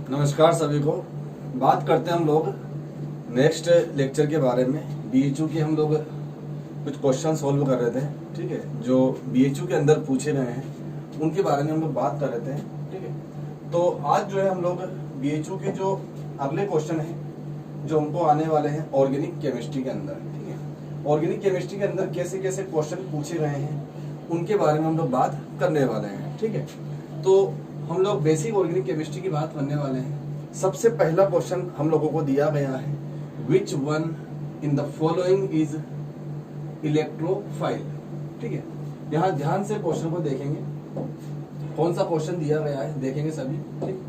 नमस्कार सभी को। बात करते हैं हम लोग नेक्स्ट लेक्चर के बारे में। बीएचयू के हम लोग कुछ क्वेश्चन सोल्व कर रहे थे, ठीक है, जो बीएचयू के अंदर पूछे गए हैं उनके बारे में हम लोग बात कर रहे थे, ठीक है। तो आज जो है हम लोग बीएचयू के जो अगले क्वेश्चन हैं जो हमको आने वाले हैं ऑर्गेनिक केमिस्ट्री के अंदर, ठीक है। ऑर्गेनिक केमिस्ट्री के अंदर कैसे कैसे क्वेश्चन पूछे गए हैं उनके बारे में हम लोग बात करने वाले हैं, ठीक है। तो हम लोग बेसिक ऑर्गेनिक केमिस्ट्री की बात करने वाले हैं। सबसे पहला क्वेश्चन हम लोगों को दिया गया है, which one in the following is electrophile, ठीक है। यहाँ ध्यान से क्वेश्चन को देखेंगे, कौन सा क्वेश्चन दिया गया है देखेंगे सभी, ठीक,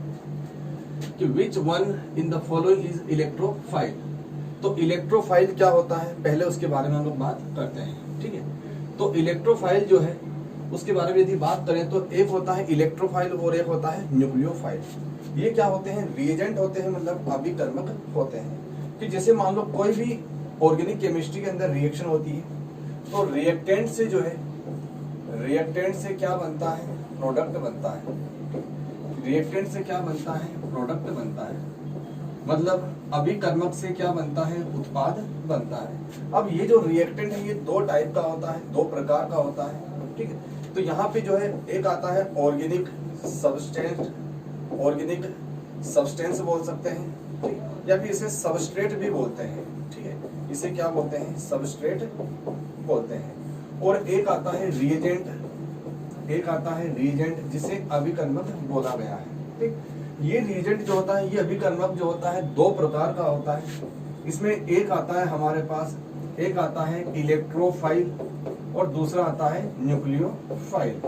कि which one in the following is electrophile. तो इलेक्ट्रोफाइल क्या होता है पहले उसके बारे में हम लोग बात करते हैं, ठीक है। तो इलेक्ट्रोफाइल जो है उसके बारे में यदि बात करें तो एक होता है इलेक्ट्रोफाइल और एक होता है न्यूक्लियोफाइल। ये क्या होते हैं? रिएजेंट होते हैं, मतलब अभिकर्मक होते हैं। कि जैसे मान लो कोई भी ऑर्गेनिक केमिस्ट्री के अंदर रिएक्शन होती है तो रिएक्टेंट से जो है, रिएक्टेंट से क्या बनता है? प्रोडक्ट बनता है। रिएक्टेंट से क्या बनता है? प्रोडक्ट बनता है। मतलब अभिकर्मक से क्या बनता है? उत्पाद बनता है। अब ये जो रिएक्टेंट है ये दो टाइप का होता है, दो प्रकार का होता है, ठीक है। तो यहाँ पे जो है एक आता है ऑर्गेनिक सब्सटेंस, ऑर्गेनिक सब्सटेंस बोल सकते हैं, ठीक है, या फिर इसे सबस्ट्रेट भी बोलते हैं, ठीक है। इसे क्या बोलते हैं? सबस्ट्रेट बोलते हैं। और एक आता है रिएजेंट, एक आता है रिएजेंट जिसे अभिकर्मक बोला गया है, ठीक। ये रिएजेंट जो होता है, ये अभिकर्मक जो होता है दो प्रकार का होता है। इसमें एक आता है हमारे पास, एक आता है इलेक्ट्रोफाइल और दूसरा आता है न्यूक्लियोफाइल,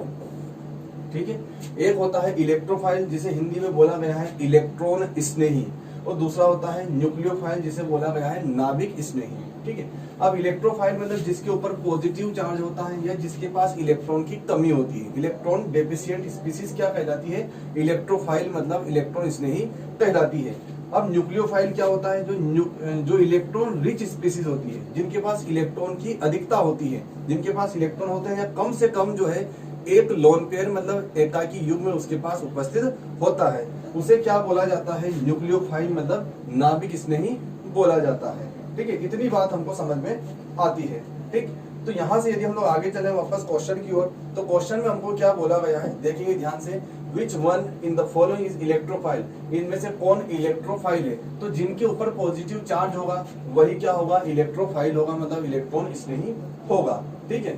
ठीक है। एक होता है इलेक्ट्रोफाइल जिसे हिंदी में बोला गया है इलेक्ट्रॉन स्नेही, और दूसरा होता है न्यूक्लियोफाइल जिसे बोला गया है नाभिक स्नेही, ठीक है। अब इलेक्ट्रोफाइल मतलब जिसके ऊपर पॉजिटिव चार्ज होता है या जिसके पास इलेक्ट्रॉन की कमी होती है। इलेक्ट्रॉन डेफिशिएंट स्पीसीज क्या कहलाती है? इलेक्ट्रोफाइल मतलब इलेक्ट्रॉन स्नेही कहलाती है। अब न्यूक्लियोफाइल क्या होता है? जो इलेक्ट्रॉन रिच स्पीसीज होती है, जिनके पास इलेक्ट्रॉन की अधिकता होती है, जिनके पास इलेक्ट्रॉन होते हैं या कम से कम जो है एक लोन पेयर मतलब एकाकी युग्म में उसके पास उपस्थित होता है, उसे क्या बोला जाता है? न्यूक्लियोफाइल मतलब नाभिक स्नेही बोला जाता है, ठीक है। इतनी बात हमको समझ में आती है, ठीक। तो यहाँ से यदि हम लोग आगे चले वापस क्वेश्चन की ओर, तो क्वेश्चन में हमको क्या बोला गया है देखेंगे ध्यान से। Which one in the following is electrophile, इनमें से कौन इलेक्ट्रोफाइल है? तो जिनके ऊपर पॉजिटिव चार्ज होगा वही क्या होगा? इलेक्ट्रोफाइल होगा, मतलब इलेक्ट्रॉन स्नेही होगा, ठीक है।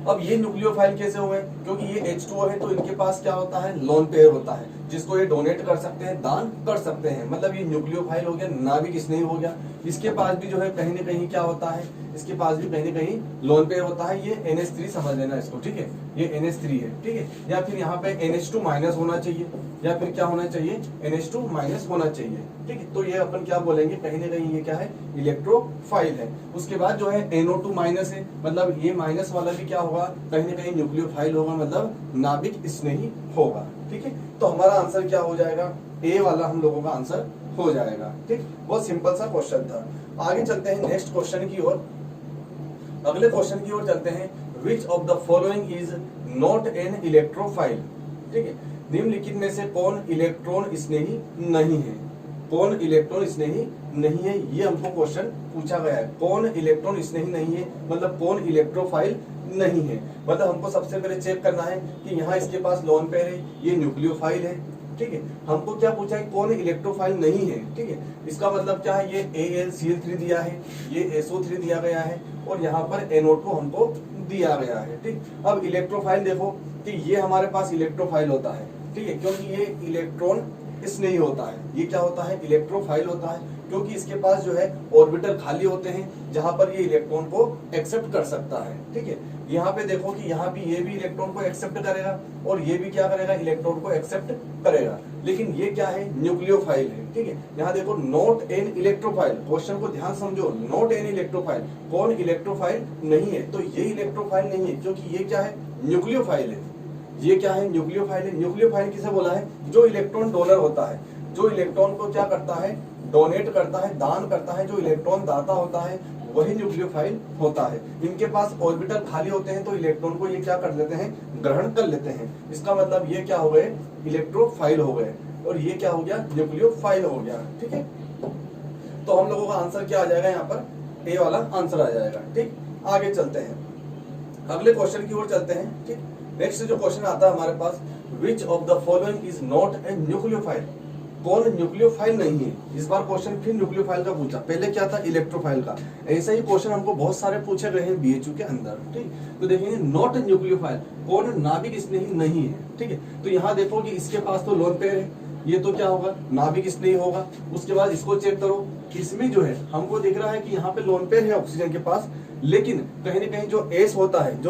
अब ये न्यूक्लियोफाइल कैसे हुए? क्योंकि ये H2O है तो इनके पास क्या होता है? लोन पेयर होता है, जिसको ये डोनेट कर सकते हैं, दान कर सकते हैं, मतलब ये न्यूक्लियोफाइल हो गया, नाभिक स्नेही हो गया। इसके पास भी जो है कहीं ना कहीं क्या होता है? इसके पास भी कहीं ना कहीं लोन पेयर होता है। ये NH3 समझ लेना इसको, ठीक है, ये NH3 है, ठीक है। या फिर यहाँ पे NH2 माइनस होना चाहिए, या फिर क्या होना चाहिए? NH2 माइनस होना चाहिए, ठीक है। तो ये अपन क्या बोलेंगे? कहीं ना कहीं ये क्या है? इलेक्ट्रोफाइल है। उसके बाद जो है NO2 माइनस है, मतलब ये माइनस वाला भी क्या होगा? कहीं ना कहीं न्यूक्लियोफाइल होगा, मतलब नाभिक स्नेही होगा, ठीक है। तो हमारा आंसर क्या हो जाएगा? ए वाला हम लोगों का आंसर हो जाएगा, ठीक। बहुत सिंपल सा क्वेश्चन था। आगे चलते हैं नेक्स्ट क्वेश्चन की ओर, अगले क्वेश्चन की ओर चलते हैं। विच of the following is not an electrophile, ठीक है। निम्नलिखित में से कौन इलेक्ट्रॉन स्नेही नहीं है? कौन इलेक्ट्रॉन स्नेही नहीं है, ये हमको क्वेश्चन पूछा गया है। कौन इलेक्ट्रॉन स्नेही नहीं है मतलब कौन इलेक्ट्रोफाइल नहीं है। मतलब हमको सबसे पहले चेक करना है कि यहाँ इसके पास लोन पेयर है, ये न्यूक्लियोफाइल है, ठीक है। हमको क्या पूछा है? कौन इलेक्ट्रोफाइल नहीं है, ठीक है। इसका मतलब क्या है? ये AlCl3 दिया है, ये SO3 दिया गया है, और यहाँ पर NO2 हमको दिया गया है, ठीक। अब इलेक्ट्रोफाइल देखो कि ये हमारे पास इलेक्ट्रोफाइल होता है, ठीक है, क्योंकि ये इलेक्ट्रॉन स्नेही होता है। ये क्या होता है? इलेक्ट्रोफाइल होता है, क्योंकि इसके पास जो है ऑर्बिटल खाली होते हैं जहां पर ये इलेक्ट्रॉन को एक्सेप्ट कर सकता है, ठीक है। यहाँ पे देखो कि यहाँ भी ये भी इलेक्ट्रॉन को एक्सेप्ट करेगा और ये भी क्या करेगा? इलेक्ट्रॉन को एक्सेप्ट करेगा। लेकिन ये क्या है? न्यूक्लियोफाइल है, ठीक है। यहाँ देखो नॉट एन इलेक्ट्रोफाइल, क्वेश्चन को ध्यान समझो, नॉट एन इलेक्ट्रोफाइल, कौन इलेक्ट्रोफाइल नहीं है? तो ये इलेक्ट्रोफाइल नहीं है, क्योंकि ये क्या है? न्यूक्लियोफाइल है। ये क्या है? न्यूक्लियोफाइल है। न्यूक्लियोफाइल किसे बोला है? जो इलेक्ट्रॉन डोनर होता है, जो इलेक्ट्रॉन को क्या करता है? डोनेट करता है, दान करता है। जो इलेक्ट्रॉन दाता होता है वही न्यूक्लियोफाइल होता है। इनके पास ऑर्बिटल खाली होते हैं तो इलेक्ट्रॉन को ये क्या कर लेते हैं, ग्रहण कर लेते हैं। इसका मतलब ये क्या हो गए, इलेक्ट्रोफाइल हो गए, और ये क्या हो गया, न्यूक्लियोफाइल हो गया। ठीक है, तो हम लोगों का आंसर क्या आ जाएगा, यहाँ पर ए वाला आंसर आ जाएगा। ठीक, आगे चलते हैं, अगले क्वेश्चन की ओर चलते हैं। ठीक, नेक्स्ट जो क्वेश्चन आता है हमारे पास, which of the following is not a nucleophile, कौन न्यूक्लियोफाइल नहीं है। इस बार क्वेश्चन फिर न्यूक्लियोफाइल का पूछा, पहले क्या था, इलेक्ट्रोफाइल का। ऐसा ही क्वेश्चन हमको बहुत सारे पूछे गए हैं बीएचयू के अंदर। ठीक, तो देखेंगे नॉट न्यूक्लियोफाइल, कौन नाभिक स्नेही नहीं है। ठीक है, तो यहाँ देखो कि इसके पास तो लोन पेयर है, ये तो क्या होगा, नाभिक स्नेही होगा। उसके बाद इसको चेक करो, इसमें जो है हमको दिख रहा है कि यहाँ पे लोन पेयर है ऑक्सीजन के पास, लेकिन कहीं ना कहीं जो एस होता है,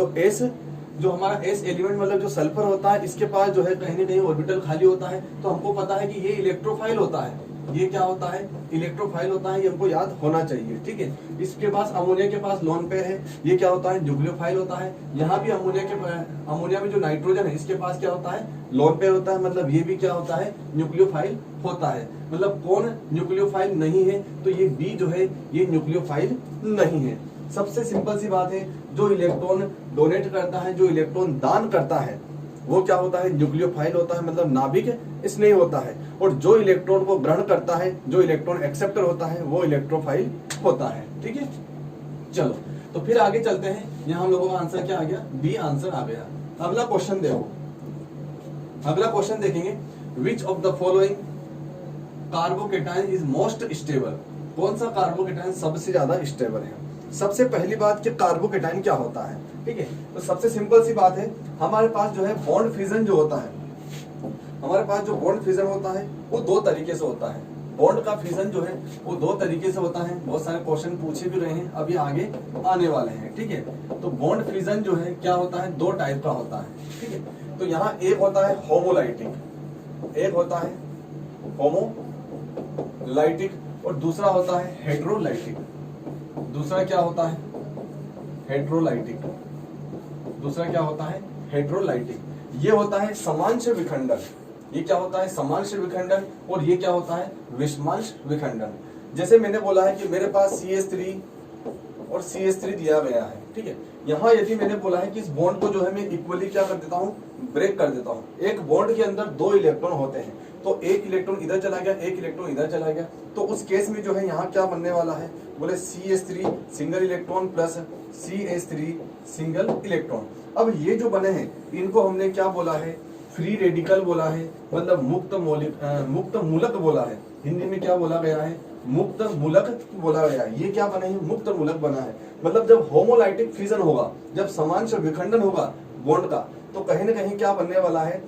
जो हमारा एस एलिमेंट मतलब जो सल्फर होता है, इसके पास जो है कहीं ना कहीं ऑर्बिटल खाली होता है। तो हमको पता है कि ये इलेक्ट्रोफाइल होता है, ये क्या होता है, इलेक्ट्रोफाइल होता है, ये हमको याद होना चाहिए। ठीक है, इसके पास अमोनिया के पास लोन पेयर है, ये क्या होता है, न्यूक्लियोफाइल होता है। यहाँ भी अमोनिया में जो नाइट्रोजन है, इसके पास क्या होता है, लोन पेयर होता है, मतलब ये भी क्या होता है, न्यूक्लियोफाइल होता है। मतलब कौन न्यूक्लियोफाइल नहीं है, तो ये बी जो है ये न्यूक्लियोफाइल नहीं है। सबसे सिंपल सी बात है, जो इलेक्ट्रॉन डोनेट करता है, जो इलेक्ट्रॉन दान करता है, वो क्या होता है, न्यूक्लियोफाइल होता है, मतलब नाभिक स्नेही होता है। और जो इलेक्ट्रॉन को ग्रहण करता है, जो इलेक्ट्रॉन एक्सेप्टर होता है, वो इलेक्ट्रोफाइल होता है। ठीक है, चलो तो फिर आगे चलते हैं। यहाँ हम लोगों का आंसर क्या आ गया, बी आंसर आ गया। अगला क्वेश्चन देखो, अगला क्वेश्चन देखेंगे, विच of the following carbocation is most stable, कौन सा कार्बोकेटाइन सबसे ज्यादा स्टेबल है। सबसे पहली बात कि कार्बोकेटाइन क्या होता है। ठीक है, तो सबसे सिंपल सी बात है, हमारे पास जो है बॉन्ड फ्यूजन जो होता है, हमारे पास जो बॉन्ड फ्यूजन होता है वो दो तरीके से होता है। बॉन्ड का फ्यूजन जो है वो दो तरीके से होता है, बहुत सारे क्वेश्चन पूछे भी रहे हैं, अभी आगे आने वाले हैं। ठीक है, तो बॉन्ड फ्यूजन जो है क्या होता है, दो टाइप का होता है। ठीक है, तो यहाँ एक होता है होमोलाइटिक, एक होता है होमोलाइटिक, और दूसरा होता है हेट्रोलाइटिक। दूसरा क्या होता है, हेट्रोलाइटिक। दूसरा क्या होता है, हेट्रोलाइटिक। ये होता है समांश विखंडन, ये क्या होता है, समांश विखंडन, और ये क्या होता है, विषमांश विखंडन। जैसे मैंने बोला है कि मेरे पास CH3 और CH3 दिया गया है। ठीक है, यहाँ यदि मैंने बोला है कि इस बॉन्ड को जो है मैं इक्वली क्या कर देता हूँ, ब्रेक कर देता हूँ। एक बॉन्ड के अंदर दो इलेक्ट्रॉन होते हैं, तो एक इलेक्ट्रॉन इधर चला गया, एक इलेक्ट्रॉन इधर चला गया, तो उस केस में जो है यहाँ क्या बनने वाला है, बोले CH3 single electron plus CH3 single electron. अब ये जो बने हैं इनको हमने क्या बोला है, फ्री रेडिकल बोला है, मतलब मुक्त मूलक बोला है। हिंदी में क्या बोला गया है, मुक्त मूलक बोला गया है। ये क्या बने हैं, मुक्त मूलक बना है। मतलब जब होमोलाइटिक फ्यूजन होगा, जब समांश विखंडन होगा बॉन्ड का, तो कहीं ना कहीं क्या बनने वाला है,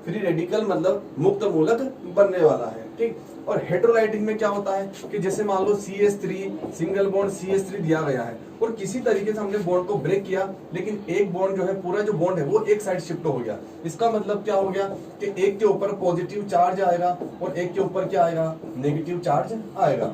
फ्री रेडिकल, मतलब मुक्त मूलक बनने वाला है। ठीक, और हेट्रोलाइटिक में क्या होता है कि जैसे मान लो CH3 सिंगल बॉन्ड CH3 दिया गया है, और किसी तरीके से हमने बॉन्ड को ब्रेक किया, लेकिन एक बॉन्ड जो है, पूरा जो बॉन्ड है वो एक साइड शिफ्ट हो गया। इसका मतलब क्या हो गया कि एक के ऊपर पॉजिटिव चार्ज आएगा और एक के ऊपर क्या आएगा, नेगेटिव चार्ज आएगा।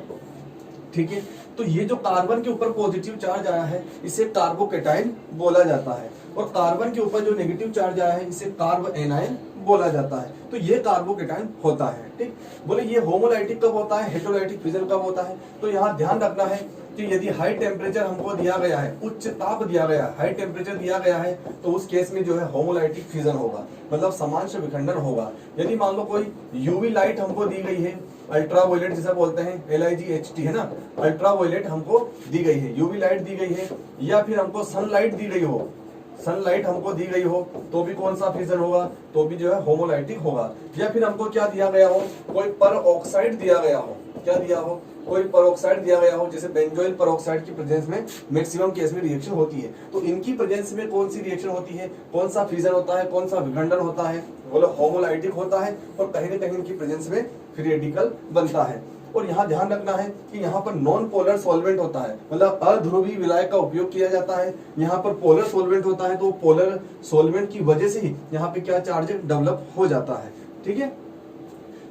ठीक है, तो ये जो कार्बन के ऊपर पॉजिटिव चार्ज आया है इसे कार्बोकेटाइन बोला जाता है, और कार्बन के ऊपर जो नेगेटिव चार्ज आया है इसे कार्ब एनायन बोला जाता है। तो ये कार्बोकेटाइन होता है। ठीक, बोले ये होमोलाइटिक कब होता है, हेट्रोलाइटिक फ्यूजन कब होता है। तो यहाँ ध्यान रखना है कि यदि हाई टेम्परेचर हमको दिया गया है, उच्च ताप दिया गया है, हाई टेम्परेचर दिया गया है, तो उस केस में जो है होमोलाइटिक फ्यूजन होगा, मतलब समांश विखंडन होगा। यदि मान लो कोई यूवी लाइट हमको दी गई है, अल्ट्रावायलेट जिसे बोलते हैं, LIGHT है ना, अल्ट्रावायलेट हमको दी गई है, यूवी लाइट दी गई है, या फिर हमको सनलाइट दी गई हो, सनलाइट हमको दी गई हो, तो भी कौन सा फ्यूजन होगा, तो भी जो है होमोलाइटिक होगा। या फिर हमको क्या दिया गया हो, कोई पर ऑक्साइड दिया गया हो, क्या दिया हो, कोई परऑक्साइड दिया गया हो, जैसे बेंजोइल परऑक्साइड की प्रेजेंस में मैक्सिमम केस में रिएक्शन होती है, तो इनकी प्रेजेंस में कौन सी रिएक्शन होती है, कौन सा फ्यूजन होता है, कौन सा विखंडन होता है, बोलो होमोलाइटिक होता है, और कहीं ना कहीं इनकी प्रेजेंस में फ्री रेडिकल बनता है। और यहाँ ध्यान रखना है कि यहाँ पर नॉन पोलर सॉल्वेंट होता है, मतलब अध्रुवीय विलायक का उपयोग किया जाता है। यहाँ पर पोलर सॉल्वेंट होता है, तो पोलर सॉल्वेंट की वजह से ही यहाँ पे क्या चार्ज डेवलप हो जाता है। ठीक है,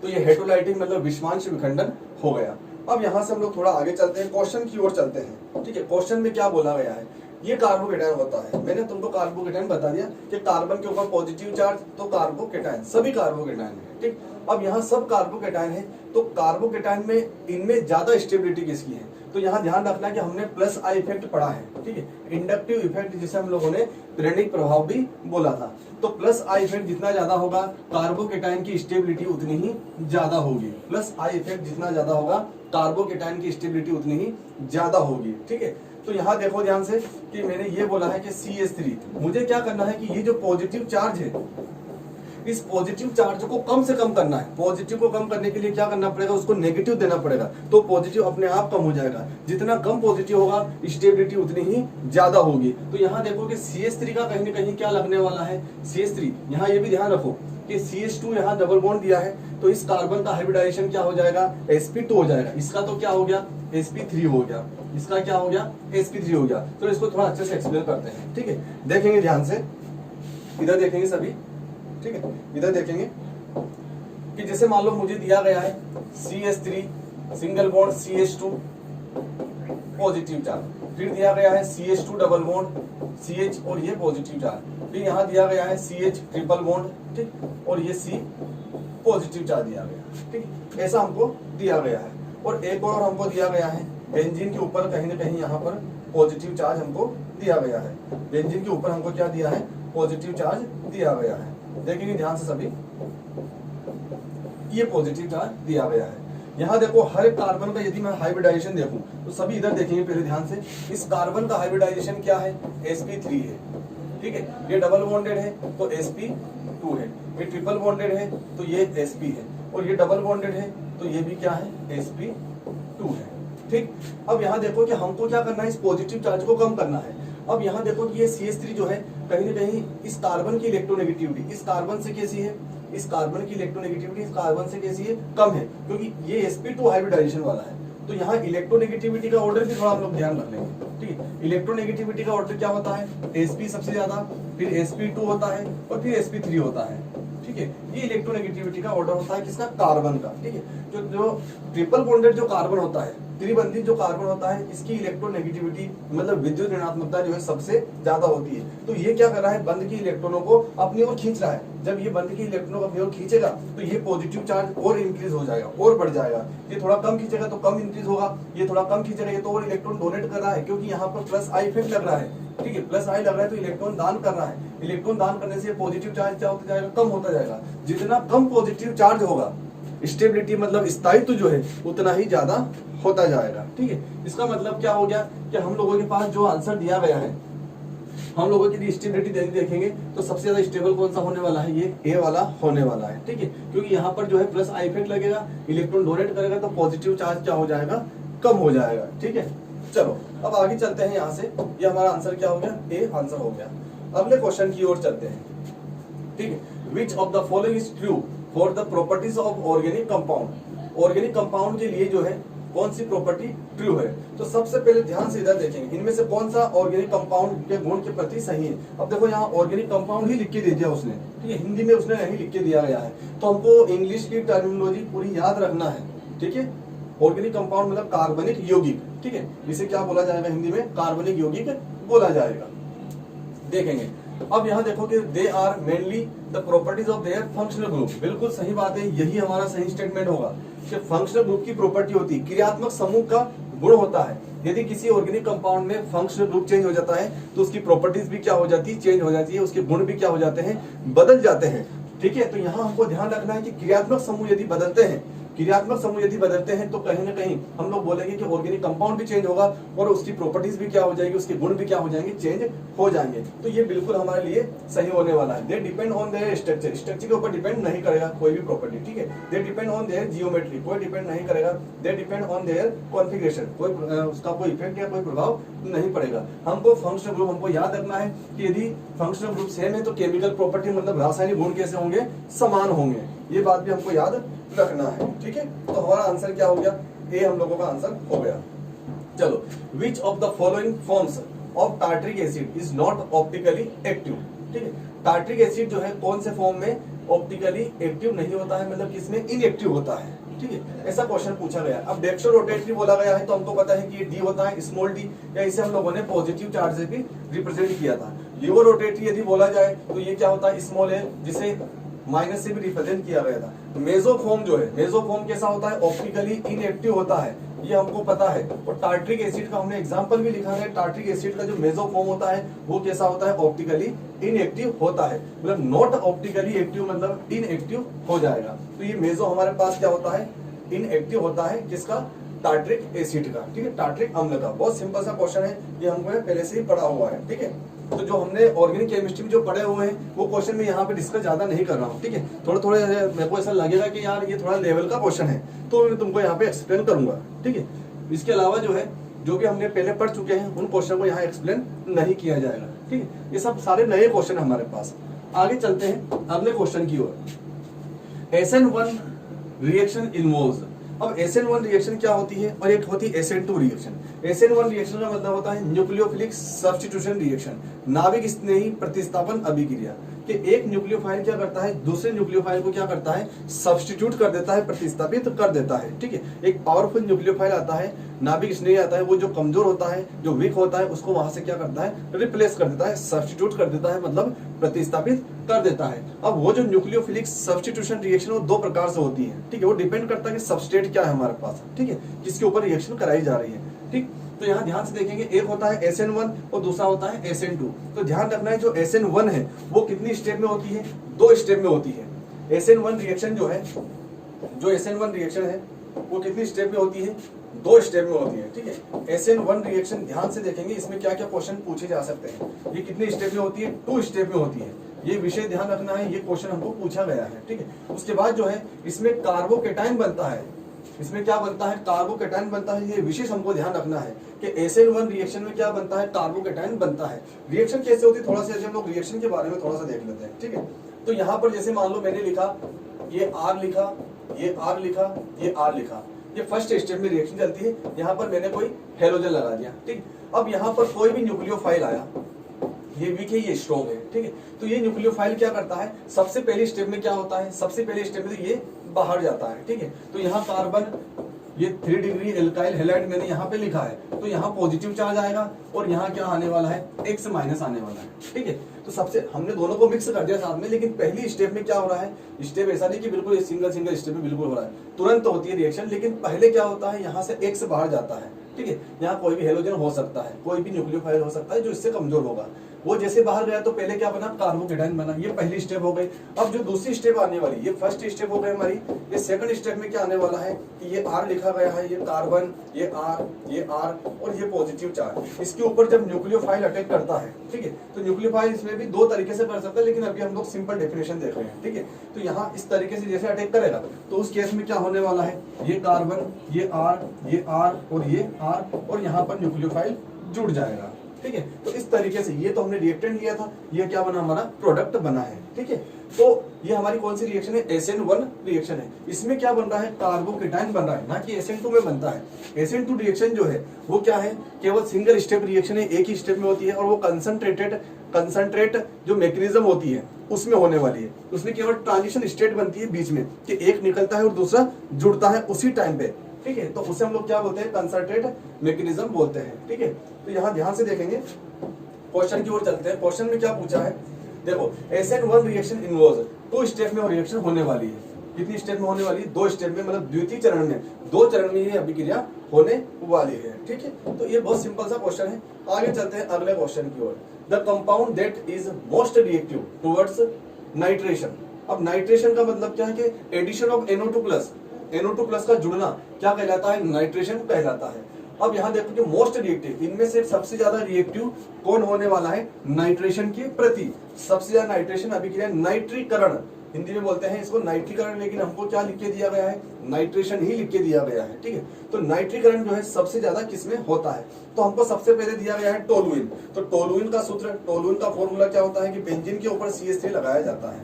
तो ये हेट्रोलाइटिक मतलब विषमांश विखंडन हो गया। अब यहाँ से हम लोग थोड़ा आगे चलते हैं, क्वेश्चन की ओर चलते हैं। ठीक है, क्वेश्चन में क्या बोला गया है, ये कार्बोकेटाइन होता है। मैंने तुमको कार्बोकेटाइन बता दिया कि कार्बन के ऊपर पॉजिटिव चार्ज, तो कार्बोकेटाइन, सभी कार्बोकेटाइन है। ठीक, अब यहाँ सब कार्बोकेटाइन है, तो कार्बोकेटाइन में इनमें ज्यादा स्टेबिलिटी किसकी है, तो यहाँ ध्यान रखना है कि हमने प्लस आई इफेक्ट पढ़ा है, ठीक है। इंडक्टिव इफेक्ट जिसे हम लोगों ने प्रेरणिक प्रभाव भी बोला था। तो प्लस आई इफेक्ट जितना ज्यादा होगा कार्बोकेटाइन की स्टेबिलिटी उतनी ही ज्यादा होगी। प्लस आई इफेक्ट जितना ज्यादा होगा कार्बोकेटाइन की स्टेबिलिटी उतनी ही ज्यादा होगी, ठीक है। तो यहाँ देखो ध्यान से कि मैंने ये बोला है कि CH3, मुझे क्या करना है कि ये जो पॉजिटिव चार्ज है, इस पॉजिटिव चार्ज को कम से कम करना है। पॉजिटिव को कम करने के लिए क्या करना पड़ेगा, उसको नेगेटिव देना पड़ेगा, तो पॉजिटिव अपने आप कम हो जाएगा। जितना कम पॉजिटिव होगा स्टेबिलिटी उतनी ही ज्यादा होगी। तो यहाँ देखो कि CH3 का कहीं ना कहीं क्या लगने वाला है, CH3। यहाँ ये भी ध्यान रखो कि CH2 यहाँ डबल बॉन्ड दिया है, तो इस कार्बन का हाइब्रिडाइजेशन क्या हो जाएगा, sp2 हो जाएगा। इसका तो क्या हो गया, sp3 हो गया। इसका क्या हो गया, sp3 हो गया। तो इसको थोड़ा अच्छे से एक्सप्लेन करते हैं, ठीक है। देखेंगे ध्यान से, इधर देखेंगे सभी, ठीक है। इधर देखेंगे कि जैसे मान लो मुझे दिया गया है CH3 single bond CH2 positive charge, फिर दिया गया है CH2 डबल बॉन्ड CH और ये पॉजिटिव चार्ज, फिर यहाँ दिया गया है CH ट्रिपल बॉन्ड, ठीक, और ये C पॉजिटिव चार्ज दिया गया, ठीक। ऐसा हमको दिया गया है। और एक और हमको दिया गया है बेंजीन के ऊपर कहीं ना कहीं यहाँ पर पॉजिटिव चार्ज हमको दिया गया है। बेंजीन के ऊपर हमको क्या दिया है, पॉजिटिव चार्ज दिया गया है। देखेंगे ध्यान से सभी, ये पॉजिटिव चार्ज दिया गया है। यहाँ देखो हर एक कार्बन का यदि मैं हाइब्रिडाइजेशन देखूं तो सभी इधर देखेंगे पहले ध्यान से, इस कार्बन का हाइब्रिडाइजेशन क्या है, sp3 है, ठीक है। ये डबल बॉन्डेड है तो sp2 है, ये ट्रिपल बॉन्डेड है तो ये sp है, और ये डबल बॉन्डेड है तो ये भी क्या है, sp2 है, ठीक। अब यहाँ देखो कि हमको क्या करना है, इस पॉजिटिव चार्ज को कम करना है। अब यहाँ देखो कि ये CH3 जो है कहीं ना कहीं इस कार्बन की इलेक्ट्रोनेगेटिविटी इस कार्बन से कैसी है, इस कार्बन की इलेक्ट्रोनेगेटिविटी इस कार्बन से कैसी है, कम है, क्योंकि ये sp2 हाइब्रिडाइजेशन वाला है। तो यहाँ इलेक्ट्रोनेगेटिविटी का ऑर्डर भी थोड़ा हम लोग ध्यान रख लेंगे, ठीक है। इलेक्ट्रोनेगेटिविटी का ऑर्डर क्या होता है, sp सबसे ज्यादा, फिर sp2 होता है और फिर sp3 होता है, ठीक है। ये इलेक्ट्रोनेगेटिविटी का ऑर्डर होता है किसका, कार्बन का, ठीक है। जो ट्रिपल बॉन्डेड जो कार्बन होता है, त्रिबंधित जो कार्बन होता है, इसकी इलेक्ट्रोनेगेटिविटी मतलब विद्युत ऋणात्मकता जो है सबसे ज्यादा होती है। तो ये क्या कर रहा है, बंद की इलेक्ट्रॉनों को अपनी ओर खींच रहा है। जब ये बंद की इलेक्ट्रॉनों को अपनी ओर खींचेगा तो ये पॉजिटिव चार्ज और इंक्रीज हो जाएगा, और बढ़ जाएगा। ये थोड़ा कम खींचेगा तो कम इंक्रीज होगा, ये थोड़ा कम खींचेगा ये तो और इलेक्ट्रॉन डोनेट कर रहा है, क्योंकि यहाँ पर प्लस आई इफेक्ट लग रहा है, ठीक है। प्लस आई लग रहा है तो इलेक्ट्रॉन दान कर रहा है। इलेक्ट्रॉन दान करने से पॉजिटिव चार्ज क्या होता जाएगा, कम होता जाएगा। जितना कम पॉजिटिव चार्ज होगा स्टेबिलिटी मतलब स्थायित्व जो है उतना ही ज्यादा होता जाएगा, ठीक है। इसका मतलब क्या हो गया कि हम लोगों के पास जो आंसर दिया गया है, हम लोगों की स्टेबिलिटी देखेंगे तो सबसे ज्यादा स्टेबल कौन सा होने वाला है, ये ए वाला होने वाला है, ठीक है। क्योंकि यहाँ पर जो है प्लस आई इफेक्ट लगेगा, इलेक्ट्रॉन डोनेट करेगा तो पॉजिटिव चार्ज क्या हो जाएगा, कम हो जाएगा, ठीक है। चलो अब आगे चलते हैं। यहाँ से ये हमारा आंसर क्या हो गया, ए आंसर हो गया। अगले क्वेश्चन की ओर चलते हैं, ठीक है। विच of the following is true for the properties of organic compound. Organic compound के लिए जो है कौन सी प्रॉपर्टी ट्रू है। तो सबसे पहले ध्यान से इधर देखेंगे, इनमें से कौन सा ऑर्गेनिक कंपाउंड के गुण के प्रति सही है। अब देखो यहाँ ऑर्गेनिक कंपाउंड ही लिख के दे दिया उसने, ठीक है, हिंदी में उसने नहीं लिख के दिया गया है, तो हमको इंग्लिश की टर्मिनोलॉजी पूरी याद रखना है, ठीक है। ऑर्गेनिक कंपाउंड मतलब कार्बनिक यौगिक, ठीक है, इसे क्या बोला जाएगा हिंदी में, कार्बनिक यौगिक बोला जाएगा। देखेंगे अब यहाँ देखो कि they are mainly the properties of their functional group. बिल्कुल सही बात है, यही हमारा सही स्टेटमेंट होगा कि फंक्शनल ग्रुप की प्रॉपर्टी होती है, क्रियात्मक समूह का गुण होता है। यदि किसी ऑर्गेनिक कंपाउंड में फंक्शनल ग्रुप चेंज हो जाता है तो उसकी प्रॉपर्टीज भी क्या हो जाती है, चेंज हो जाती है, उसके गुण भी क्या हो जाते हैं, बदल जाते हैं, ठीक है। तो यहाँ हमको ध्यान रखना है कि क्रियात्मक समूह यदि बदलते हैं, क्रियात्मक समूह यदि बदलते हैं तो कहीं ना कहीं हम लोग बोलेंगे कि ऑर्गेनिक कंपाउंड भी चेंज होगा और उसकी प्रॉपर्टीज भी क्या हो जाएगी, उसके गुण भी क्या हो जाएंगे, चेंज हो जाएंगे। तो ये बिल्कुल हमारे लिए सही होने वाला है। They depend on their structure, structure के ऊपर डिपेंड नहीं करेगा कोई भी प्रॉपर्टी, ठीक है। They depend on their geometry, कोई डिपेंड नहीं करेगा। They depend on their configuration, कोई उसका कोई इफेक्ट या कोई प्रभाव नहीं पड़ेगा। हमको फंक्शनल ग्रुप हमको याद रखना है कि यदि फंक्शनल ग्रुप सेम है तो केमिकल प्रॉपर्टी मतलब रासायनिक गुण कैसे होंगे, समान होंगे। ये बात भी हमको याद रखना है, ठीक है। तो हमारा आंसर क्या हो गया, ए हम लोगों का आंसर हो गया। चलो, विच of the following forms of tartaric acid is not optically active, ठीक है। टार्ट्रिक एसिड जो है कौन से फॉर्म में ऑप्टिकली एक्टिव नहीं होता है, मतलब किसमें इनएक्टिव होता है, ठीक है। ऐसा क्वेश्चन पूछा गया। अब डेक्सो रोटेटरी बोला गया है तो हमको पता है कि ये डी होता है, स्मॉल डी, या इसे हम लोगों ने पॉजिटिव चार्ज से भी रिप्रेजेंट किया था। लिवो रोटेटरी यदि बोला जाए तो ये क्या होता है, स्मॉल है, जिसे माइनस से भी रिप्रेजेंट किया गया था। मेसोफॉर्म जो है, मेसोफॉर्म कैसा होता है, ऑप्टिकली इनएक्टिव होता है। ये हमको पता है। और टार्ट्रिक एसिड का हमने एग्जांपल भी लिखा है। टार्ट्रिक एसिड का जो मेसो फॉर्म होता है वो कैसा होता है, ऑप्टिकली इनएक्टिव होता है, मतलब नॉट ऑप्टिकली एक्टिव मतलब इनएक्टिव हो जाएगा। तो ये मेसो हमारे पास क्या होता है, इनएक्टिव होता है, किसका, टार्ट्रिक एसिड का, ठीक है, टार्ट्रिक अम्ल का। बहुत सिंपल सा क्वेश्चन है, ये हमको पहले से ही पढ़ा हुआ है, ठीक है। तो जो हमने ऑर्गेनिक केमिस्ट्री में जो पढ़े हुए हैं वो क्वेश्चन में यहाँ पे डिस्कस ज्यादा नहीं कर रहा हूँ, ठीक है। थोड़े थोड़े मेरे को ऐसा लगेगा कि यार ये थोड़ा लेवल का क्वेश्चन है तो मैं तुमको यहाँ पे एक्सप्लेन करूंगा, ठीक है। इसके अलावा जो है जो भी हमने पहले पढ़ चुके हैं उन क्वेश्चन को यहाँ एक्सप्लेन नहीं किया जाएगा, ठीक है। ये सब सारे नए क्वेश्चन है हमारे पास। आगे चलते हैं अगले क्वेश्चन की ओर। SN1 reaction involves. अब SN1 रिएक्शन क्या होती है और एक होती है SN2 रिएक्शन। SN1 रिएक्शन का मतलब होता है न्यूक्लियोफिलिक सब्स्टिट्यूशन रिएक्शन, नाभिक स्नेही प्रतिस्थापन अभिक्रिया, कि एक न्यूक्लियोफाइल क्या करता है दूसरे न्यूक्लियोफाइल को क्या करता है, सब्स्टिट्यूट कर देता है, प्रतिस्थापित कर देता है, ठीक है। एक पावरफुल न्यूक्लियोफाइल आता है, नाभिक स्नेही आता है, वो जो कमजोर होता है, जो वीक होता है, उसको वहां से क्या करता है, रिप्लेस कर देता है, सब्स्टिट्यूट कर देता है, मतलब प्रतिस्थापित कर देता है। अब वो जो न्यूक्लियोफिलिक सब्स्टिट्यूशन रिएक्शन वो दो प्रकार से होती है, ठीक है। वो डिपेंड करता है कि सबस्ट्रेट क्या है हमारे पास, ठीक है, जिसके ऊपर रिएक्शन कराई जा रही है, ठीक। तो यहाँ ध्यान से देखेंगे, एक होता है SN1 और दूसरा होता है SN2। तो ध्यान रखना है जो SN1 है वो कितनी स्टेप में होती है, 2 स्टेप में होती है। SN1 रिएक्शन जो है, जो SN1 रिएक्शन है वो कितनी स्टेप में होती है, 2 स्टेप में होती है, ठीक है। SN1 रिएक्शन ध्यान से देखेंगे, इसमें क्या क्या क्वेश्चन पूछे जा सकते हैं। ये कितनी स्टेप में होती है, 2 स्टेप में होती है। ये विषय ध्यान रखना है, ये क्वेश्चन हमको पूछा गया है, ठीक है। उसके बाद जो है इसमें कार्बोकेटाइन बनता है, इसमें क्या बनता है, कार्बोकेटाइन बनता है। ये विशेष हमको ध्यान रखना है कि SN1 रिएक्शन में क्या बनता है, कार्बोकेटाइन बनता है। रिएक्शन कैसे होती है, थोड़ा सा हम लोग रिएक्शन के बारे में थोड़ा सा देख लेते हैं, ठीक है। तो यहाँ पर जैसे मान लो मैंने लिखा, ये R लिखा, ये R लिखा, ये R लिखा, ये फर्स्ट स्टेप में रिएक्शन चलती है। यहाँ पर मैंने कोई हेलोजन लगा दिया, ठीक। अब यहाँ पर कोई भी न्यूक्लियोफाइल आया, ये वीक है ये स्ट्रॉन्ग है, ठीक है। तो ये न्यूक्लियोफाइल क्या करता है, सबसे पहली स्टेप में क्या होता है, सबसे पहले स्टेप में तो ये बाहर जाता है, ठीक है। तो यहाँ कार्बन, ये 3 डिग्री एल्काइल हैलाइड मैंने यहाँ पे लिखा है, तो यहाँ पॉजिटिव चार्ज आएगा और यहाँ क्या आने वाला है, X माइनस आने वाला है, ठीक है। तो सबसे हमने दोनों को मिक्स कर दिया साथ में, लेकिन पहली स्टेप में क्या हो रहा है, स्टेप ऐसा नहीं कि बिल्कुल सिंगल स्टेप में बिल्कुल हो रहा है, तुरंत होती है रिएक्शन, लेकिन पहले क्या होता है, यहाँ से X बाहर जाता है, ठीक है। यहाँ कोई भी हेलोजन हो सकता है, कोई भी न्यूक्लियोफाइल हो सकता है जो इससे कमजोर होगा। वो जैसे बाहर गया तो पहले क्या बना, कार्बोकेटाइन बना, ये पहली स्टेप हो गई। अब जो दूसरी स्टेप आने वाली, ये फर्स्ट स्टेप हो गई हमारी, ये सेकंड स्टेप में क्या आने वाला है कि ये R लिखा गया है, ये कार्बन, ये R और ये पॉजिटिव चार्ज। इसके ऊपर जब न्यूक्लियोफाइल अटैक करता है, ठीक है, तो न्यूक्लियोफाइल इसमें भी 2 तरीके से कर सकता है, लेकिन अभी हम लोग सिंपल डेफिनेशन देख रहे हैं, ठीक है। तो यहाँ इस तरीके से जैसे अटैक करेगा तो उस केस में क्या होने वाला है, ये कार्बन, ये R और ये R और यहाँ पर न्यूक्लियोफाइल जुड़ जाएगा, ठीक है। तो इस तरीके से ये तो हमने रिएक्टेंट लिया था, ये क्या बना, हमारा प्रोडक्ट बना है, ठीक है। तो ये हमारी कौन सी रिएक्शन है, SN1 रिएक्शन है। इसमें क्या बन रहा है, कार्बोकेटाइन बन रहा है, ना कि SN2 में बनता है। SN2 रिएक्शन जो है वो क्या है, केवल सिंगल स्टेप रिएक्शन है, एक ही स्टेप में होती है, और वो कंसंट्रेट जो मैकेनिज्म होती है उसमें होने वाली है। उसमें केवल ट्रांजिशन स्टेट बनती है बीच में, कि एक निकलता है और दूसरा जुड़ता है उसी टाइम पे, ठीक है। तो उसे हम लोग क्या बोलते हैं, कंसंट्रेट मैकेनिज्म बोलते हैं, ठीक है। तो यहाँ ध्यान से देखेंगे, क्वेश्चन की ओर चलते हैं। क्वेश्चन में क्या पूछा है, देखो SN1 रिएक्शन इन्वॉल्व्स, 2 स्टेप में वो रिएक्शन होने वाली है। कितनी स्टेप में होने वाली है, 2 स्टेप में, मतलब द्वितीय चरण में, 2 चरण में ये अभिक्रिया होने वाली है, ठीक है। तो ये बहुत सिंपल सा क्वेश्चन है। आगे चलते हैं अगले क्वेश्चन की ओर। The compound that is most reactive towards nitration. अब नाइट्रेशन का मतलब क्या है कि एडिशन ऑफ NO2 प्लस का जुड़ना क्या कहलाता है, नाइट्रेशन कहलाता है। अब यहाँ देखो कि मोस्ट रिएक्टिव, इनमें से सबसे ज्यादा रिएक्टिव कौन होने वाला है, नाइट्रेशन के प्रति सबसे ज्यादा नाइट्रेशन अभिक्रिया, नाइट्रीकरण हिंदी में बोलते हैं इसको नाइट्रीकरण, लेकिन हमको क्या लिख के दिया गया है, नाइट्रेशन ही लिख के दिया गया है, ठीक है। तो नाइट्रीकरण जो है सबसे ज्यादा किसमें होता है, तो हमको सबसे पहले दिया गया है टोलुइन। तो टोलुइन का सूत्र, टोलुइन का फॉर्मूला क्या होता है कि बेंजीन के ऊपर CH3 लगाया जाता है,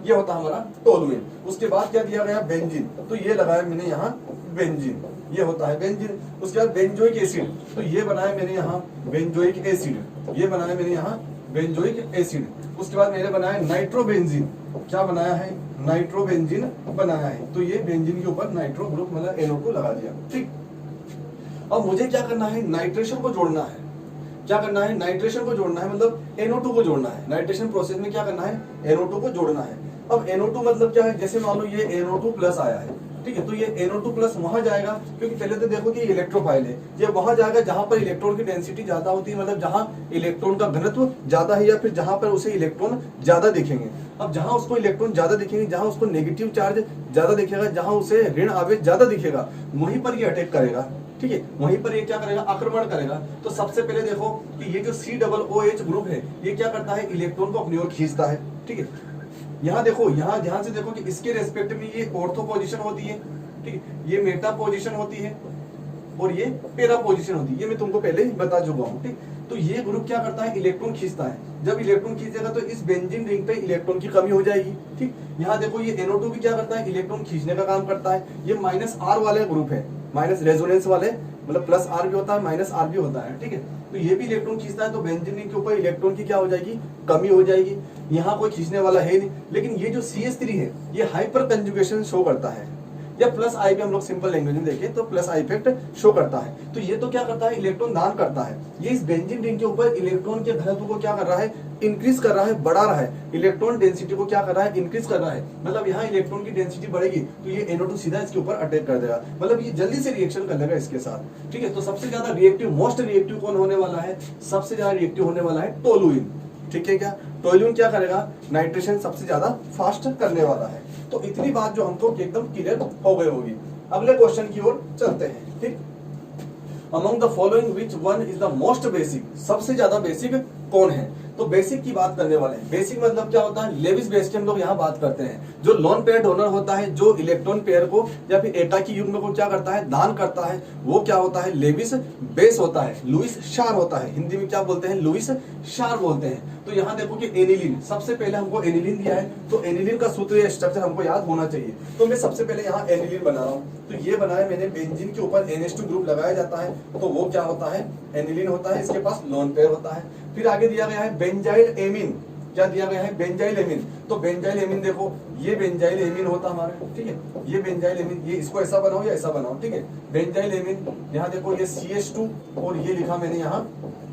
ये होता है हमारा टोलुइन। उसके बाद क्या दिया गया, बेंजीन, तो ये लगाया मैंने यहाँ बेंजीन, ये होता है बेंजीन। उसके बाद बेंजोइक एसिड, तो ये बनाया मैंने यहाँ बेंजोइक एसिड, ये बनाया मैंने यहाँ बेंजोइक एसिड। उसके बाद मैंने बनाया नाइट्रोबेंजीन, क्या बनाया है, नाइट्रोबेंजीन बनाया है। तो ये बेंजीन के ऊपर नाइट्रो ग्रुप मतलब NO2 लगा दिया, ठीक। अब मुझे क्या करना है, नाइट्रेशन को जोड़ना है। क्या करना है, नाइट्रेशन को जोड़ना है, मतलब NO2 को जोड़ना है। नाइट्रेशन प्रोसेस में क्या करना है, NO2 को जोड़ना है। अब NO2 मतलब क्या है, जैसे मान लो ये NO2 प्लस आया है, ठीक है। तो ये NO2 प्लस वहां जाएगा, क्योंकि पहले तो देखो कि इलेक्ट्रोफाइल है, ये वहां जाएगा जहां पर इलेक्ट्रॉन की डेंसिटी ज्यादा होती है, मतलब जहां इलेक्ट्रॉन का घनत्व ज्यादा है, या फिर जहां पर उसे इलेक्ट्रॉन ज्यादा दिखेंगे। अब जहां उसको इलेक्ट्रॉन ज्यादा दिखेंगे, जहां उसको नेगेटिव चार्ज ज्यादा दिखेगा, जहां उसे ऋण आवेश ज्यादा दिखेगा, वहीं पर ये अटैक करेगा, ठीक है, वहीं पर ये क्या करेगा, आक्रमण करेगा। तो सबसे पहले देखो कि ये जो COOH ग्रुप है, ये क्या करता है, इलेक्ट्रॉन को अपनी ओर खींचता है, ठीक है। यहाँ देखो, यहाँ ध्यान से देखो कि इसके रेस्पेक्ट में ये ऑर्थो पोजीशन होती है, ठीक है, ये मेटा पोजीशन होती है और ये पेरा पोजीशन होती है, ये मैं तुमको पहले ही बता चुका हूँ, ठीक। तो ये ग्रुप क्या करता है, इलेक्ट्रॉन खींचता है। जब इलेक्ट्रॉन खींचेगा तो इस बेंजीन रिंग पे इलेक्ट्रॉन की कमी हो जाएगी, ठीक। यहाँ देखो ये NO2 भी क्या करता है, इलेक्ट्रॉन खींचने का काम करता है। ये -R वाले ग्रुप है, माइनस रेजोनेंस वाले, मतलब +R भी होता है, -R भी होता है, ठीक है। तो ये भी इलेक्ट्रॉन खींचता है, तो बेंजीन रिंग के ऊपर इलेक्ट्रॉन की क्या हो जाएगी, कमी हो जाएगी। यहाँ कोई खींचने वाला है नहीं, लेकिन ये जो CH3 है, ये हाइपर कंजुगेशन शो करता है, या +I पे हम लोग सिंपल लैंग्वेज में देखें तो +I इफेक्ट शो करता है। तो ये तो क्या करता है, इलेक्ट्रॉन दान करता है। ये इस बेंजीन रिंग के ऊपर इलेक्ट्रॉन के घनत्व को क्या कर रहा है, इंक्रीज कर रहा है, बढ़ा रहा है। इलेक्ट्रॉन डेंसिटी को क्या कर रहा है, इंक्रीज कर रहा है। मतलब यहाँ इलेक्ट्रॉन की डेंसिटी बढ़ेगी तो ये NO2 सीधा इसके ऊपर अटैक कर देगा, मतलब ये जल्दी से रिएक्शन कर लेगा इसके साथ, ठीक है। तो सबसे ज्यादा रिएक्टिव, मोस्ट रिएक्टिव कौन होने वाला है, सबसे ज्यादा रिएक्टिव होने वाला है टोलुइन, ठीक है। क्या टोलुइन क्या करेगा, नाइट्रेशन सबसे ज्यादा फास्ट करने वाला है। तो इतनी बात जो हमको एकदम क्लियर हो गई होगी। अगले क्वेश्चन की ओर चलते हैं, ठीक। Among the following which one is the most basic, सबसे ज्यादा बेसिक कौन है। तो बेसिक की बात करने वाले हैं। बेसिक मतलब क्या होता है, लेविस बेस की हम लोग यहाँ बात करते हैं। जो लोन पेयर डोनर होता है, जो इलेक्ट्रॉन पेयर को या फिर एकाकी युग्म को क्या करता है, दान करता है, वो क्या होता है, लेविस बेस होता है, लुईस शार होता है। हिंदी में क्या बोलते हैं, लुईस शार बोलते हैं। तो यहाँ देखो कि एनिलीन, सबसे पहले हमको एनिलीन दिया है, तो एनिलीन का सूत्र या स्ट्रक्चर हमको याद होना चाहिए। तो मैं सबसे पहले यहाँ एनिलीन बना रहा हूँ। तो ये बनाया मैंने, बेंजीन के ऊपर NH2 ग्रुप लगाया जाता है, तो वो क्या होता है, एनिलीन होता है, इसके पास लोन पेयर होता है। फिर आगे दिया गया है बेंजाइल एमीन, क्या दिया गया है, बेंजाइल एमीन। तो बेंजाइल एमीन देखो, ये बेंजाइल एमीन होता हमारा, ठीक है। ये बेंजाइल एमीन, ये इसको ऐसा बनाओ या ऐसा बनाओ, ठीक है। बेंजाइल एमीन, यहाँ देखो ये CH2 और ये लिखा मैंने यहाँ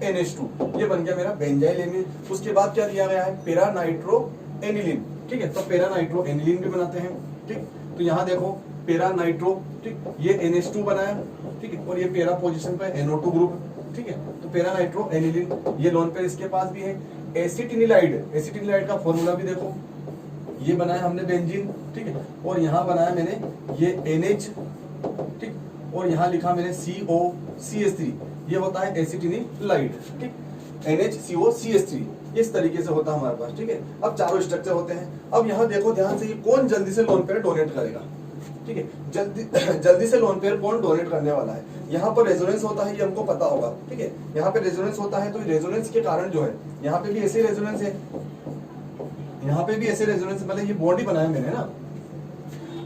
NH2, ये बन गया मेरा बेंजाइल एमीन। उसके बाद क्या दिया गया है, पेरा नाइट्रो एनिलीन, ठीक है। तो पेरा नाइट्रो एनिलीन भी बनाते हैं, ठीक। तो यहाँ देखो पेरा नाइट्रो, ठीक, ये NH2 बनाया, ठीक है, और ये पेरा पोजीशन पे NO2 ग्रुप, ठीक है। तो पेरा नाइट्रो एनिलीन, ये लोन पेयर इसके पास भी है। एसिटिनिलाइड, एसिटिनिलाइड का फॉर्मूला भी देखो, ये बनाया हमने बेंजीन, ठीक है, और यहाँ बनाया मैंने ये NH, ठीक, और यहाँ लिखा मैंने COCH3, ये होता है एसिटिनिलाइड, ठीक, NHCOCH3, इस तरीके से होता है हमारे पास, ठीक है। अब चारों स्ट्रक्चर होते हैं। अब यहाँ देखो ध्यान से, ये कौन जल्दी से लोन पेयर डोनेट करेगा, ठीक है, जल्दी से लोन पेयर कौन डोनेट करने वाला है। यहाँ पर रेजोनेंस होता है, ये हमको पता होगा, ठीक है। यहाँ पे रेजोनेंस होता है, तो रेजोनेंस के कारण जो है, यहाँ पे भी ऐसे रेजोनेंस है, यहाँ पे भी ऐसे रेजोनेंस, मतलब ये बॉडी बनाया मैंने ना।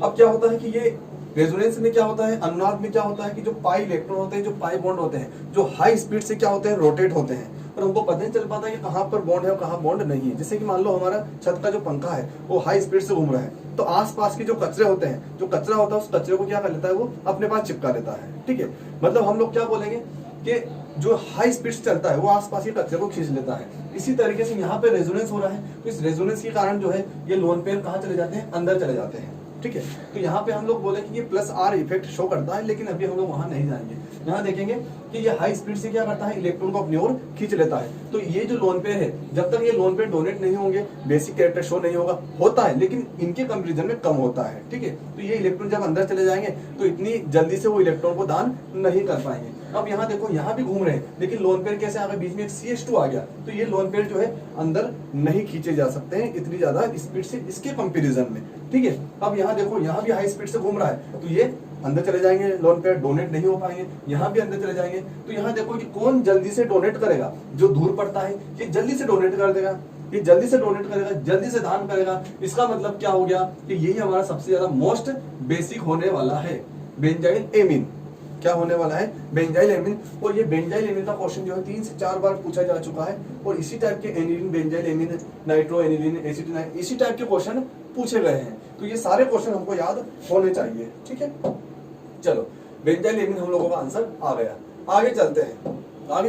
अब क्या होता है कि ये रेजोनेंस में क्या होता है, अनुनाद में क्या होता है कि जो पाई इलेक्ट्रॉन होते हैं, जो पाई बॉन्ड होते हैं, जो हाई स्पीड से क्या होते हैं, रोटेट होते हैं, और हमको पता नहीं चल पाता है कि कहाँ पर बॉन्ड है और कहाँ बॉन्ड नहीं है। जैसे कि मान लो हमारा छत का जो पंखा है वो हाई स्पीड से घूम रहा है, तो आसपास के जो कचरे होते हैं, जो कचरा होता है, उस कचरे को क्या कर लेता है, वो अपने पास चिपका लेता है, ठीक है। मतलब हम लोग क्या बोलेंगे कि जो हाई स्पीड से चलता है वो आसपास के कचरे को खींच लेता है। इसी तरीके से यहाँ पे रेजोनेंस हो रहा है, तो इस रेजोनेंस के कारण जो है ये लोन पेयर कहाँ चले जाते हैं, अंदर चले जाते हैं, ठीक है। तो यहाँ पे हम लोग बोले कि ये +R इफेक्ट शो करता है, लेकिन अभी हम लोग वहां नहीं जाएंगे। यहाँ देखेंगे कि ये हाई स्पीड से क्या करता है, इलेक्ट्रॉन को अपनी ओर खींच लेता है। तो ये जो लोन पेयर है, जब तक ये लोन पेयर डोनेट नहीं होंगे, बेसिक कैरेक्टर शो नहीं होगा, होता है लेकिन इनके कंपेरिजन में कम होता है, ठीक है। तो ये इलेक्ट्रॉन जब अंदर चले जाएंगे तो इतनी जल्दी से वो इलेक्ट्रॉन को दान नहीं कर पाएंगे। अब यहाँ देखो, यहाँ भी घूम रहे हैं, लेकिन लोन पेयर कैसे आ गए, बीच में एक CH2 आ गया, तो ये लोन पेयर जो है अंदर नहीं खींचे जा सकते हैं इतनी ज्यादा स्पीड से इसके कंपैरिजन में, ठीक है। अब यहाँ देखो, यहाँ भी हाई स्पीड से घूम रहा है, तो ये अंदर चले जाएंगे, लोन पेयर डोनेट नहीं हो पाएंगे। यहाँ भी अंदर चले जाएंगे, तो यहाँ देखो कि कौन जल्दी से डोनेट करेगा, जो दूर पड़ता है ये जल्दी से डोनेट कर देगा, ये जल्दी से डोनेट करेगा, जल्दी से दान करेगा। इसका मतलब क्या हो गया कि यही हमारा सबसे ज्यादा मोस्ट बेसिक होने वाला है, बेंजाइल एमीन। क्या होने वाला है, बेंजाइल एमीन। और ये बेंजाइल एमीन का क्वेश्चन जो है 3 से 4 बार पूछा जा चुका है, और इसी टाइप के aniline, benzyl amine, nitro aniline, एसिटिनाइन, इसी टाइप के क्वेश्चन पूछे गए हैं। तो ये सारे क्वेश्चन हमको याद होने चाहिए, ठीक है। चलो, बेंजाइल एमीन हम लोगों का आंसर आ गया। आगे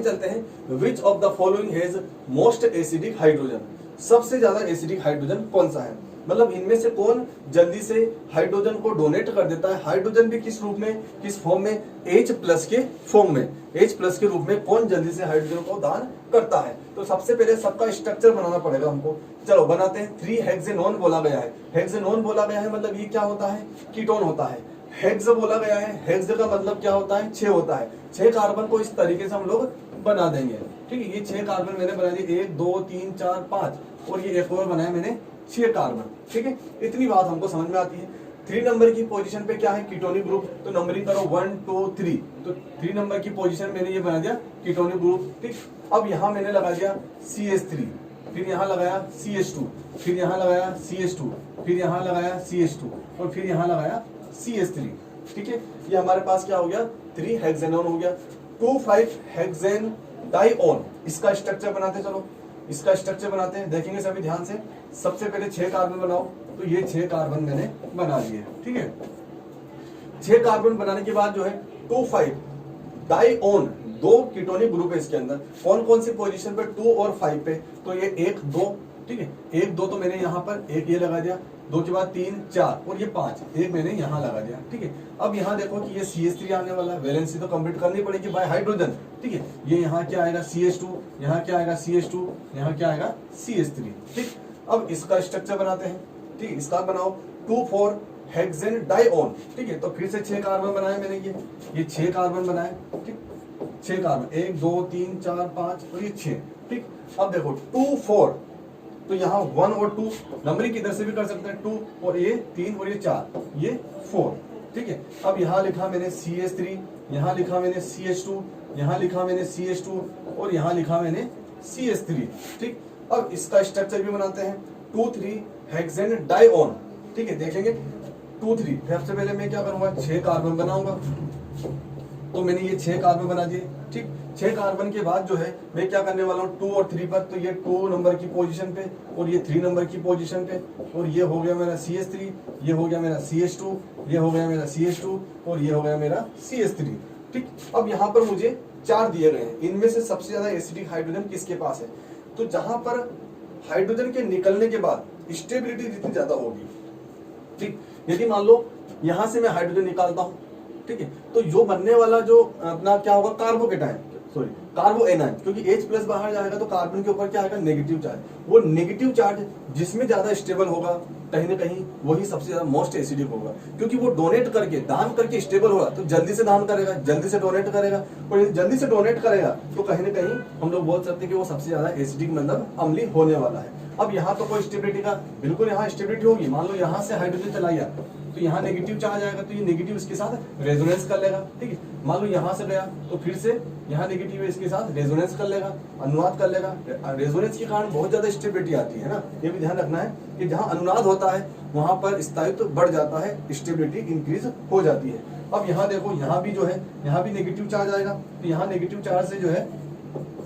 चलते हैं विच of the following has most acidic hydrogen, सबसे ज्यादा एसिडिक हाइड्रोजन कौन सा है। मतलब इनमें से कौन जल्दी से हाइड्रोजन को डोनेट कर देता है, हाइड्रोजन भी किस रूप में, किस फॉर्म में, H+ के फॉर्म में, H+ के रूप में कौन जल्दी से हाइड्रोजन को दान करता है। तो सबसे पहले सबका स्ट्रक्चर बनाना पड़ेगा हमको। चलो बनाते हैं। 3 हेक्सेनोन बोला गया है। हेक्सेनोन बोला गया है मतलब ये क्या होता है, कीटोन होता है। हेक्स बोला गया है, हेक्स का मतलब क्या होता है, 6 होता है। 6 कार्बन को इस तरीके से हम लोग बना देंगे, ठीक है। ये 6 कार्बन मैंने बना दिए, 1 2 3 4 5, और ये एक और बनाया मैंने 6 कार्बन, ठीक है। इतनी बात हमको समझ में आती है। 3 नंबर की पोजीशन पे क्या है, कीटोनिक ग्रुप, तो नंबरिंग करो 1 2 3, तो 3 नंबर की पोजीशन मैंने ये बना दिया कीटोनिक ग्रुप, ठीक। अब यहाँ मैंने लगा दिया CH3, फिर यहाँ लगाया CH2, फिर यहाँ लगाया CH2, फिर यहाँ लगाया CH2, और फिर यहाँ लगाया CH3, ठीक है। ये हमारे पास क्या हो गया, 3 हेक्सेनोन हो गया। 2,5 हेक्सेन डाइओन, इसका स्ट्रक्चर बनाते, चलो इसका स्ट्रक्चर बनाते हैं, देखेंगे सभी ध्यान से। सबसे पहले 6 कार्बन बनाओ, तो ये 6 कार्बन मैंने बना लिए, ठीक है। 6 कार्बन बनाने के बाद जो है 2,5 डाइओन, 2 कीटोनिक ग्रुप है इसके अंदर। कौन कौन सी पोजीशन पे, 2 और 5 पे, तो ये 1 2, ठीक है। 1 2 तो मैंने यहाँ पर एक ये लगा दिया, 2 के बाद 3 4, और ये 5, एक मैंने यहाँ लगा दिया, ठीक है। अब यहाँ देखो कि ये CH3 आने वाला है, वैलेंसी तो कंप्लीट करनी पड़ेगी बाय हाइड्रोजन, ठीक है। ये यहाँ क्या आएगा CH2, यहाँ क्या आएगा CH2, यहाँ क्या आएगा CH3, ठीक। अब इसका स्ट्रक्चर बनाते हैं, ठीक है। इसका बनाओ 2,4 हेक्सेन डाइओन, ठीक है। तो फिर से 6 कार्बन बनाए मैंने, ये 6 कार्बन बनाए, ठीक। 6 कार्बन, 1 2 3 4 5, और ये 6, ठीक। अब देखो 2,4, तो यहाँ 1 और 2 नंबरिंग किधर से भी कर सकते हैं, 2 और ये 3 और ये 4, ये 4, ठीक है। अब यहाँ लिखा मैंने CH3, यहाँ लिखा मैंने CH2, यहाँ लिखा मैंने CH2, और यहाँ लिखा मैंने CH3, ठीक। अब इसका स्ट्रक्चर भी बनाते हैं 2,3 हेक्सेन डाइओन, ठीक है। देखेंगे 2,3, सबसे पहले मैं क्या करूंगा, 6 कार्बन बनाऊंगा, तो मैंने ये 6 कार्बन बना दिए, ठीक। 6 कार्बन के बाद जो है मैं क्या करने वाला हूँ 2 और 3 पर, तो ये 2 नंबर की पोजीशन पे, और ये 3 नंबर की पोजीशन पे, और ये हो गया मेरा CH3, ये हो गया मेरा CH2, ये हो गया मेरा CH2, और ये हो गया मेरा CH3, ठीक। अब यहाँ पर मुझे 4 दिए गए हैं, इनमें से सबसे ज्यादा एसिडिक हाइड्रोजन किसके पास है, तो जहां पर हाइड्रोजन के निकलने के बाद स्टेबिलिटी जितनी ज्यादा होगी, ठीक। यदि मान लो यहां से मैं हाइड्रोजन निकालता हूं, ठीक है, तो जो बनने वाला जो अपना क्या होगा, कार्बोकेटायन, सॉरी कार्बोएनायन, क्योंकि H+ बाहर जाएगा तो कार्बन के ऊपर क्या आएगा, नेगेटिव चार्ज। वो नेगेटिव चार्ज जिसमें ज्यादा स्टेबल होगा कहीं ना कहीं वही सबसे ज्यादा मोस्ट एसिडिक होगा, क्योंकि वो डोनेट करके, दान करके स्टेबल होगा, तो जल्दी से दान करेगा, जल्दी से डोनेट करेगा, और यदि जल्दी से डोनेट करेगा तो कहीं ना कहीं हम लोग बोल सकते हैं कि वो सबसे ज्यादा एसिडिक मतलब अम्लीय होने वाला है। अब यहाँ तो कोई स्टेबिलिटी का, बिल्कुल यहाँ स्टेबिलिटी होगी। मान लो यहाँ से हाइड्रोजन चला गया तो यहाँ नेगेटिव चार्ज आएगा, तो ये नेगेटिव इसके साथ रेजोनेंस कर लेगा, ठीक है। मान लो यहाँ से गया तो फिर से यहाँ नेगेटिव है, इसके साथ रेजोनेंस कर लेगा, अनुनाद कर लेगा। रेजोनेंस के कारण बहुत ज्यादा स्टेबिलिटी आती है ना, ये भी ध्यान रखना है कि जहाँ अनुनाद होता है वहां पर स्थायित्व बढ़ जाता है, स्टेबिलिटी इंक्रीज हो जाती है। अब यहाँ देखो, यहाँ भी जो है, यहाँ भी नेगेटिव चार्ज आएगा, तो यहाँ नेगेटिव चार्ज से जो है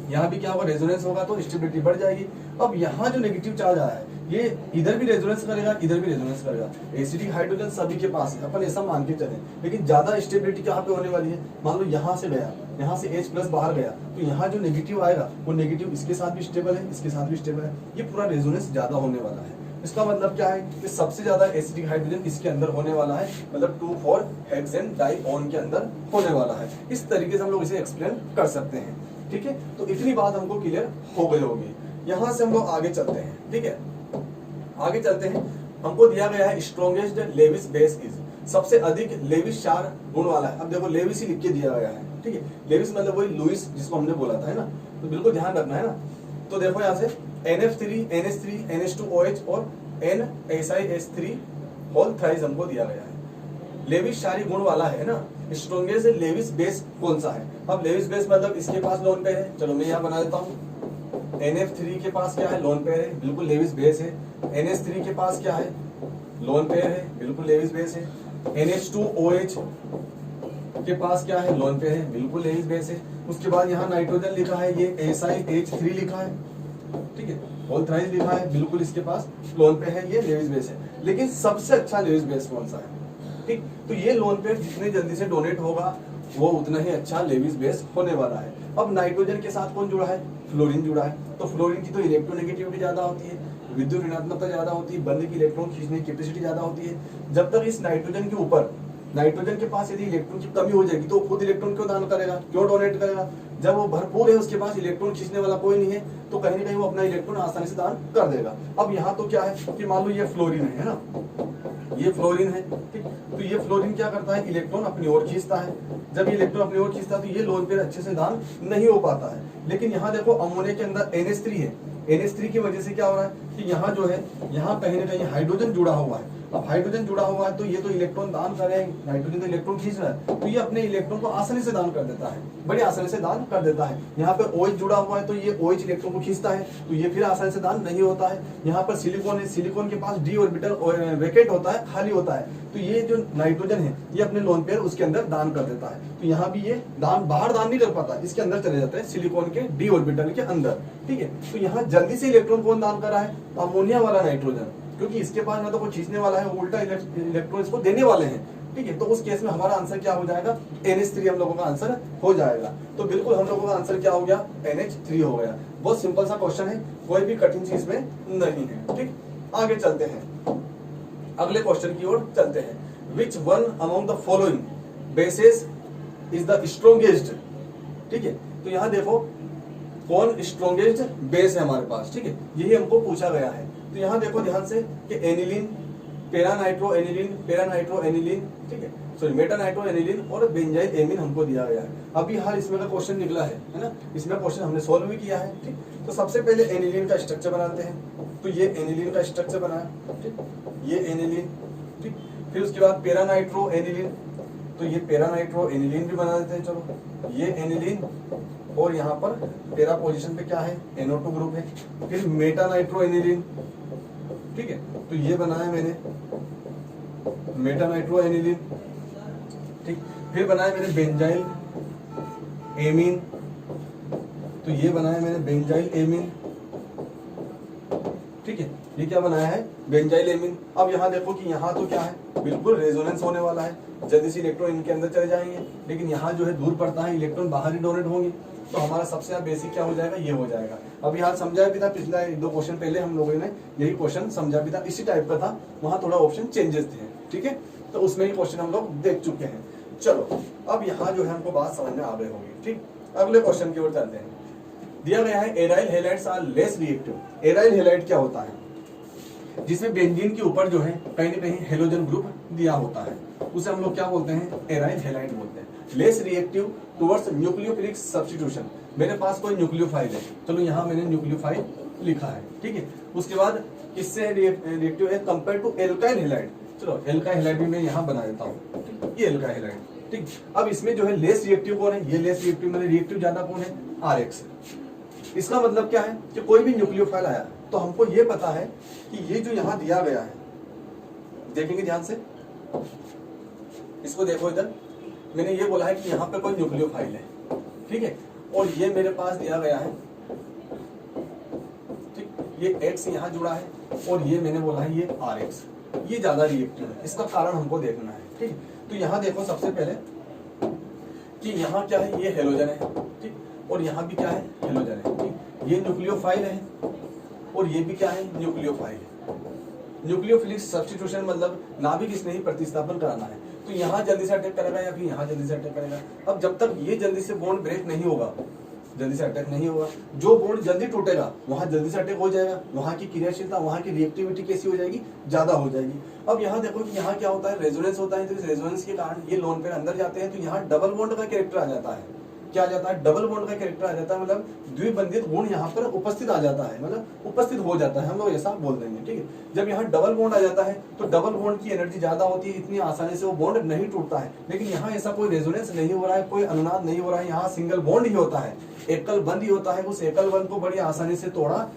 यहाँ भी क्या होगा, रेजोनेंस होगा, तो स्टेबिलिटी बढ़ जाएगी। अब यहाँ जो नेगेटिव चार्ज आया है ये इधर भी रेजोनेंस करेगा, इधर भी रेजोनेंस करेगा। एसिडिक हाइड्रोजन सभी के पास है, अपन ऐसा मान के चले, लेकिन ज्यादा स्टेबिलिटी कहाँ पे होने वाली है, मान लो यहाँ से गया, यहाँ से H+ बाहर गया, तो यहाँ जो नेगेटिव आएगा वो नेगेटिव इसके साथ भी स्टेबल है, इसके साथ भी स्टेबल है, ये पूरा रेजोनेंस ज्यादा होने वाला है। इसका मतलब क्या है कि सबसे ज्यादा एसिडिक हाइड्रोजन इसके अंदर होने वाला है, मतलब 2,4 हेक्सेन डाइओन के अंदर होने वाला है। इस तरीके से हम लोग इसे एक्सप्लेन कर सकते हैं, ठीक है। तो इतनी बात हमको क्लियर हो गई होगी। यहाँ से हम लोग आगे चलते हैं, ठीक है। आगे चलते हैं, हमको दिया गया है स्ट्रॉन्गेस्ट लेविस बेस इज, सबसे अधिक लेविस क्षार गुण वाला है। अब देखो लेविस ही लिख के दिया गया है, ठीक है। लेविस मतलब वही लुइस जिसको हमने बोला था, है ना, तो बिल्कुल ध्यान रखना है ना। तो देखो यहाँ से NF3 NH3 NH2OH और NSiH3 होल थ्राइस हमको दिया गया है। लेविस क्षारीय गुण वाला है ना, स्ट्रॉन्गेस्ट लेविस बेस कौन सा है। अब लेविस बेस मतलब इसके पास लोन पेयर है, चलो मैं यहाँ बना देता हूँ। NF3 के पास क्या है, लोन पेयर है, बिल्कुल लेविस बेस है। NH3 के पास क्या है, लोन पेयर है, बिल्कुल लेविस बेस है। NH2OH के पास क्या है, लोन पेयर है, बिल्कुल लेविस बेस है। उसके बाद यहाँ नाइट्रोजन लिखा है, ये SiH3 लिखा है, ठीक है, होल थ्राइस लिखा है, बिल्कुल इसके पास लोन पे है, ये लेविस बेस है। लेकिन सबसे अच्छा लेविस बेस कौन सा है, ठीक, तो ये लोन पेयर जितने जल्दी से डोनेट होगा वो उतना ही अच्छा लेविस बेस होने वाला है। अब नाइट्रोजन के साथ कौन जुड़ा है, फ्लोरीन जुड़ा है, तो फ्लोरीन की तो इलेक्ट्रोनेगेटिविटी ज्यादा होती है, विद्युत ऋणात्मकता ज्यादा होती है, बनने की इलेक्ट्रॉन खींचने की कैपेसिटी ज्यादा होती है। जब तक इस नाइट्रोजन के ऊपर, नाइट्रोजन के पास यदि इलेक्ट्रॉन की कमी हो जाएगी तो खुद इलेक्ट्रॉन क्यों दान करेगा, क्यों डोनेट करेगा? जब वो भरपूर है, उसके पास इलेक्ट्रॉन खींचने वाला कोई नहीं है, तो कहीं ना कहीं वो अपना इलेक्ट्रॉन आसानी से दान कर देगा। अब यहाँ तो क्या है कि मान लो ये फ्लोरीन है ना, ये फ्लोरीन है, ठीक। तो ये फ्लोरीन क्या करता है, इलेक्ट्रॉन अपनी ओर खींचता है। जब ये इलेक्ट्रॉन अपनी ओर खींचता है तो ये लोन पेयर अच्छे से दान नहीं हो पाता है। लेकिन यहाँ देखो अमोनिया के अंदर NH3 है, NH3 की वजह से क्या हो रहा है कि यहाँ जो है, यहाँ कहीं ना कहीं हाइड्रोजन जुड़ा हुआ है। अब हाइड्रोजन जुड़ा हुआ है तो ये तो इलेक्ट्रॉन दान कर रहे हैं, नाइट्रोजन तो इलेक्ट्रॉन खींच रहा है, तो ये अपने इलेक्ट्रॉन को आसानी से दान कर देता है, बड़ी आसानी से दान कर देता है। यहाँ पे OH जुड़ा हुआ है तो ये OH इलेक्ट्रॉन को खींचता है, तो ये फिर आसानी से दान नहीं होता है। यहाँ पर सिलिकॉन है, सिलिकॉन के पास d ऑर्बिटल वैकेंट होता है, खाली होता है, तो ये जो नाइट्रोजन है ये अपने लोन पेयर उसके अंदर दान कर देता है। तो यहाँ भी ये दान बाहर दान नहीं कर पाता, इसके अंदर चले जाते हैं सिलिकॉन के d ऑर्बिटल के अंदर, ठीक है। तो यहाँ जल्दी से इलेक्ट्रॉन कौन दान कर रहा है, अमोनिया वाला नाइट्रोजन, क्योंकि इसके पास ना तो कोई खींचने वाला है, उल्टा इलेक्ट्रॉन इसको देने वाले हैं, ठीक है। तो उस केस में हमारा आंसर क्या हो जाएगा, NH3 हम लोगों का आंसर हो जाएगा। तो बिल्कुल हम लोगों का आंसर क्या हो गया, NH3 हो गया। बहुत सिंपल सा क्वेश्चन है, कोई भी कठिन चीज में नहीं है, ठीक। आगे चलते हैं, अगले क्वेश्चन की ओर चलते हैं। Which one among the following bases is the strongest, ठीक है। तो यहाँ देखो कौन स्ट्रॉन्गेस्ट बेस है हमारे पास, ठीक है, यही हमको पूछा गया है। तो यहाँ देखो ध्यान से कि एनिलीन, पैरानाइट्रो एनिलीन, ठीक है, सॉरी मेटानाइट्रो एनिलीन और बेंजाइल एमीन हमको दिया गया है। अभी हाल इसमें का क्वेश्चन निकला है ना, इसमें क्वेश्चन हमने सोल्व भी किया है, ठीक। तो सबसे पहले एनिलीन का स्ट्रक्चर बनाते हैं, तो ये एनिलीन का स्ट्रक्चर बनाया, ठीक, ये एनिलीन, ठीक। फिर उसके बाद पैरानाइट्रो एनिलीन, तो ये पैरानाइट्रो एनिलीन भी बना देते हैं, चलो ये एनिलीन, और यहाँ पर पैरा पोजीशन पे क्या है, NO2 ग्रुप है। फिर मेटानाइट्रो एनिलीन, ठीक है, तो ये बनाया मैंने मेटानाइट्रो एनिलीन, ठीक। फिर बनाया मैंने बेंजाइल एमीन, तो ये बनाया मैंने बेंजाइल एमीन, ठीक है, ये क्या बनाया है, बेंजाइल एमीन। अब यहाँ देखो कि यहाँ तो क्या है, बिल्कुल रेजोनेंस होने वाला है, जल्दी से इलेक्ट्रॉन इनके अंदर चले जाएंगे, लेकिन यहाँ जो है दूर पड़ता है, इलेक्ट्रॉन बाहर ही डोनेट होंगे, तो हमारा सबसे बेसिक क्या हो जाएगा, ये हो जाएगा। अभी यहाँ समझाया भी था, पिछला 1-2 क्वेश्चन पहले हम लोगों ने यही क्वेश्चन समझा भी था, इसी टाइप का था, वहां थोड़ा ऑप्शन चेंजेस थे, ठीक है, तो उसमें ही क्वेश्चन हम लोग देख चुके हैं। चलो अब यहाँ जो है हमको बात समझ में आ गई होगी, ठीक। अगले क्वेश्चन की ओर चलते हैं। दिया गया है aryl halides are less reactive. Aryl halide क्या होता है, जिसमें बेंजीन के ऊपर जो है कहीं ना कहीं हेलोजन ग्रुप दिया होता है, उसे हम लोग क्या बोलते हैं, एराइल हैलाइड बोलते हैं। Less reactive towards nucleophilic substitution, मेरे पास कोई न्यूक्लियोफाइल है, चलो यहाँ मैंने न्यूक्लियोफाइल लिखा है, ठीक है। उसके बाद किससे रिएक्टिव है, कंपेयर टू एल्काइल हैलाइड, चलो एल्काइल हैलाइड भी मैं यहाँ बना देता हूँ, ये एल्काइल हैलाइड, ठीक। अब इसमें जो है लेस रिएक्टिव कौन है, ये लेस रिएक्टिव मतलब रिएक्टिव ज्यादा कौन है, RX। इसका मतलब क्या है कि कोई भी न्यूक्लियोफाइल आया तो हमको ये पता है कि ये जो यहाँ दिया गया है, देखेंगे ध्यान से, इसको देखो, इधर मैंने ये बोला है कि यहाँ पे कोई न्यूक्लियोफाइल है, ठीक है, और ये मेरे पास दिया गया है, ठीक, ये X यहाँ जुड़ा है, और ये मैंने बोला है ये RX, ये ज्यादा रिएक्टिव है, इसका कारण हमको देखना है, ठीक। तो यहाँ देखो सबसे पहले कि यहाँ क्या है, ये हेलोजन है, ठीक, और यहाँ भी क्या है, हेलोजन है, ठीक। ये न्यूक्लियोफाइल है और ये भी क्या है, न्यूक्लियोफाइल है। न्यूक्लियोफिलिक सब्स्टिट्यूशन मतलब नाभिक इसमें ही प्रतिस्थापन कराना है, तो यहाँ जल्दी से अटैक करेगा या फिर यहाँ जल्दी से अटैक करेगा। अब जब तक ये जल्दी से बॉन्ड ब्रेक नहीं होगा, जल्दी से अटैक नहीं होगा, जो बॉन्ड जल्दी टूटेगा वहां जल्दी से अटैक हो जाएगा, वहां की क्रियाशीलता, वहां की रिएक्टिविटी कैसी हो जाएगी, ज्यादा हो जाएगी। अब यहाँ देखो कि यहाँ क्या होता है, रेजोनेंस होता है, तो इस रेजोनेंस के कारण ये लोन पेयर अंदर जाते हैं, तो यहाँ डबल बॉन्ड का कैरेक्टर आ जाता है। क्या आ जाता है, डबल बॉन्ड का कैरेक्टर आ जाता है, मतलब द्विबंधित गुण यहाँ पर उपस्थित आ जाता है, मतलब उपस्थित हो जाता है, हम लोग ऐसा बोल देंगे, ठीक है। जब यहाँ डबल बॉन्ड आ जाता है तो डबल बॉन्ड की एनर्जी ज्यादा होती है, इतनी आसानी से वो बॉन्ड नहीं टूटता है। लेकिन यहाँ ऐसा कोई रेजोनेंस नहीं हो रहा है, कोई अनुनाद नहीं हो रहा है, यहाँ सिंगल बॉन्ड ही होता है, एकल बंद ही होता है। उस एकल बंद को बड़ी आसानी से तोड़ा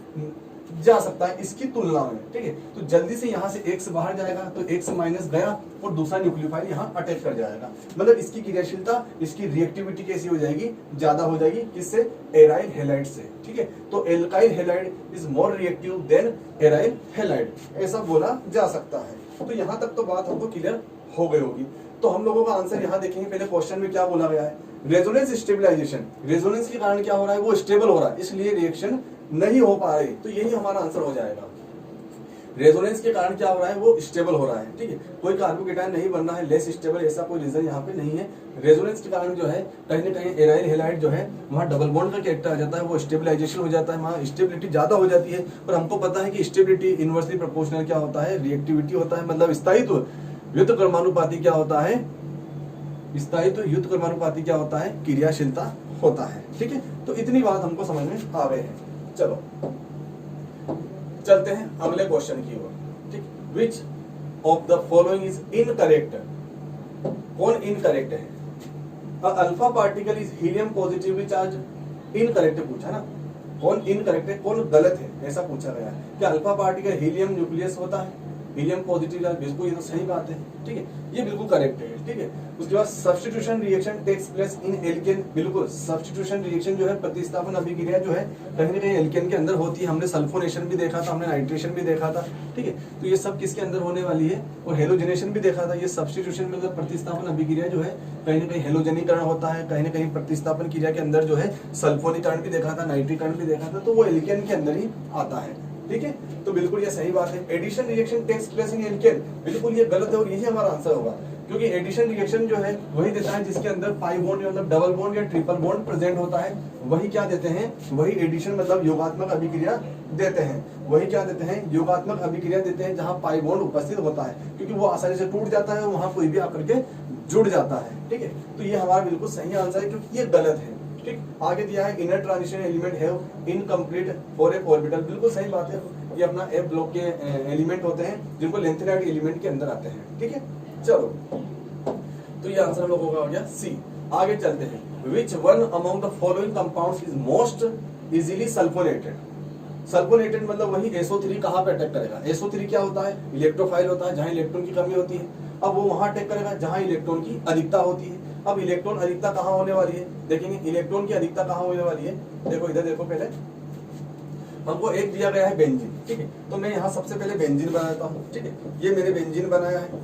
जा सकता है इसकी तुलना में, ठीक है। तो जल्दी से यहाँ से X बाहर जाएगा तो X माइनस गया और दूसरा न्यूक्लियोफाइल यहाँ अटैक कर जाएगा, मतलब इसकी क्रियाशीलता, इसकी रिएक्टिविटी कैसी हो जाएगी, ज्यादा हो जाएगी, किससे, एराइल हैलाइड से, ठीक है। तो alkyl halide is more reactive than aryl halide, ऐसा बोला जा सकता है। तो यहाँ तक तो बात हमको क्लियर हो गई होगी। तो हम लोगों का आंसर यहाँ देखेंगे, पहले क्वेश्चन में क्या बोला गया है, रेजोनेंस स्टेबलाइजेशन, रेजोनेंस के कारण क्या हो रहा है, वो स्टेबल हो रहा है, इसलिए रिएक्शन नहीं हो पा रही, तो यही हमारा आंसर हो जाएगा। रेजोनेंस के कारण क्या हो रहा है, वो स्टेबल हो रहा है, ठीक है। कोई कार्बोकेटायन नहीं बन रहा है लेस स्टेबल, ऐसा कोई रीजन यहाँ पे नहीं है। रेजोनेंस के कारण जो है कहीं ना कहीं एराइल हैलाइड जो है वहाँ डबल बॉन्ड का कैरेक्टर आ जाता है, वो स्टेबलाइजेशन हो जाता है, वहाँ स्टेबिलिटी ज्यादा हो जाती है। और हमको पता है कि स्टेबिलिटी इनवर्सली प्रोपोर्शनल क्या होता है, रिएक्टिविटी होता है, मतलब स्थायित्व व्युत्क्रमानुपाती क्या होता है, स्थायित्व व्युत्क्रमानुपाती क्या होता है, क्रियाशीलता होता है, ठीक है। तो इतनी बात हमको समझ में आ गए हैं। चलो चलते हैं अगले क्वेश्चन की ओर, ठीक। विच of the following is incorrect, कौन इनकरेक्ट है? Alpha particle is helium positively charge, incorrect पूछा ना, कौन इनकरेक्ट है, कौन गलत है, ऐसा पूछा गया है। क्या अल्फा पार्टिकल हीलियम न्यूक्लियस होता है, हीलियम पॉजिटिव चार्ज, बिल्कुल ये तो सही बात है, ठीक है, ये बिल्कुल करेक्ट है, ठीक है। उसके बाद substitution reaction takes place in alkane, बिल्कुल सब्स्टिट्यूशन रिएक्शन जो है प्रतिस्थापन अभिक्रिया जो है कहीं ना कहीं एल्केन के अंदर होती है। हमने सल्फोनेशन भी देखा था, हमने नाइट्रेशन भी देखा था, ठीक है। तो ये सब किसके अंदर होने वाली है, और हेलोजनेशन भी देखा था। ये सब्स्टिट्यूशन मतलब प्रतिस्थापन अभिक्रिया जो है कहीं ना कहीं हेलोजनीकरण होता है, कहीं ना कहीं प्रतिस्थापन क्रिया के अंदर जो है सल्फोनीकरण भी देखा था, नाइट्रीकरण भी देखा था, तो वो एल्केन के अंदर ही आता है, ठीक है। तो बिल्कुल ये सही बात है। Addition reaction takes place in alkane, बिल्कुल ये गलत है और यही हमारा आंसर होगा, क्योंकि एडिशन रिएक्शन जो है वही देता है जिसके अंदर पाई बॉन्ड मतलब डबल बॉन्ड या ट्रिपल बॉन्ड प्रेजेंट होता है, वही क्या देते हैं, वही एडिशन मतलब योगात्मक अभिक्रिया देते हैं, वही क्या देते हैं, योगात्मक अभिक्रिया देते हैं जहां पाई बॉन्ड उपस्थित होता है, क्योंकि वो आसानी से टूट जाता है, वहां कोई भी आकर के जुड़ जाता है, ठीक है। तो ये हमारा बिल्कुल सही आंसर है, क्योंकि ये गलत है, ठीक। आगे दिया है इनर ट्रांजिशन एलिमेंट है इनकम्प्लीट फॉर ए ऑर्बिटल, बिल्कुल सही बात है। ये अपना एफ ब्लॉक के एलिमेंट होते हैं जिनको लेंथेनाइड एलिमेंट के अंदर आते हैं, ठीक है। चलो तो ये आंसर हम लोगों का हो गया सी। आगे चलते हैं, which one among the following compounds is most easily sulphonated, sulphonated मतलब वही SO3 कहाँ पे अटैक करेगा, SO3 क्या होता है, इलेक्ट्रोफाइल होता है, जहां इलेक्ट्रॉन की कमी होती है। अब वो वहां अटैक करेगा जहां इलेक्ट्रॉन की अधिकता होती है। अब इलेक्ट्रॉन अधिकता कहाँ होने वाली है, देखेंगे इलेक्ट्रॉन की अधिकता कहाँ होने वाली है। देखो इधर देखो, पहले हमको एक दिया गया है बेंजीन, ठीक है, तो मैं यहाँ सबसे पहले बेंजीन बनाता हूँ, ठीक है, ये मैंने बेंजीन बनाया है,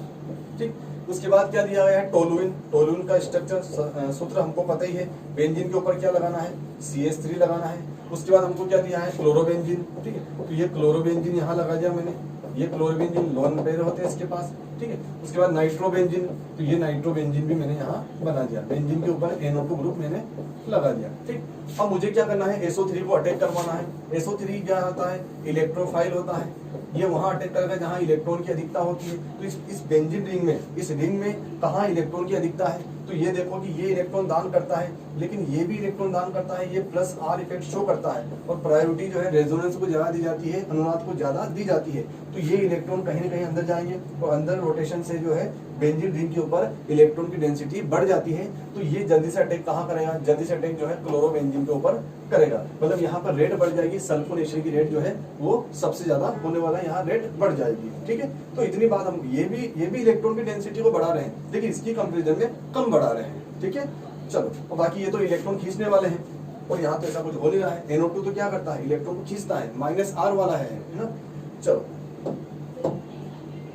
ठीक। उसके बाद क्या दिया गया है, टोलुइन, टोलुइन का स्ट्रक्चर सूत्र हमको पता ही है, बेंजीन के ऊपर क्या लगाना है, CH3 लगाना है। उसके बाद हमको क्या दिया है, क्लोरोबेंजीन, ठीक है, तो ये क्लोरोबेंजीन यहाँ लगा दिया मैंने, ये क्लोरोबेंजीन लोन पेयर होते हैं इसके पास, ठीक है। उसके बाद नाइट्रोबेंजीन, तो ये नाइट्रोबेंजीन भी मैंने यहाँ बना दिया, बेंजीन के ऊपर NO2 ग्रुप मैंने लगा दिया, ठीक। अब मुझे क्या करना है, SO3 को अटैक करवाना है। SO3 क्या होता है, इलेक्ट्रोफाइल होता है, ये वहां अटैक करेगा जहां इलेक्ट्रॉन की अधिकता होती है। तो इस बेंजीन रिंग में, इस रिंग में कहाँ इलेक्ट्रॉन की अधिकता है, तो ये देखो कि ये इलेक्ट्रॉन दान करता है, लेकिन ये भी इलेक्ट्रॉन दान करता है, ये +R इफेक्ट शो करता है, और प्रायोरिटी जो है रेजोनेंस को ज्यादा दी जाती है, अनुनाद को ज्यादा दी जाती है। तो ये इलेक्ट्रॉन कहीं ना कहीं अंदर जाएंगे, और अंदर रोटेशन से जो है बेंजीन रिंग के ऊपर इलेक्ट्रॉन की डेंसिटी बढ़ जाती है। तो ये जल्दी से अटैक कहाँ करेगा, जल्दी से अटैक जो है क्लोरोबेंजीन के ऊपर करेगा, मतलब यहाँ पर रेट बढ़ जाएगी, सल्फोनेशन की रेट जो है वो सबसे ज्यादा होने वाला है, यहाँ रेट बढ़ जाएगी, ठीक है। तो इतनी बात हम ये भी इलेक्ट्रॉन की डेंसिटी को बढ़ा रहे हैं, लेकिन इसकी कंपेरिजन में कम बढ़ा रहे हैं, ठीक है। चलो, और बाकी ये तो इलेक्ट्रॉन खींचने वाले हैं, और यहाँ तो ऐसा कुछ हो नहीं रहा है। NO2 तो क्या करता है, इलेक्ट्रॉन को खींचता है, -R वाला है ना। चलो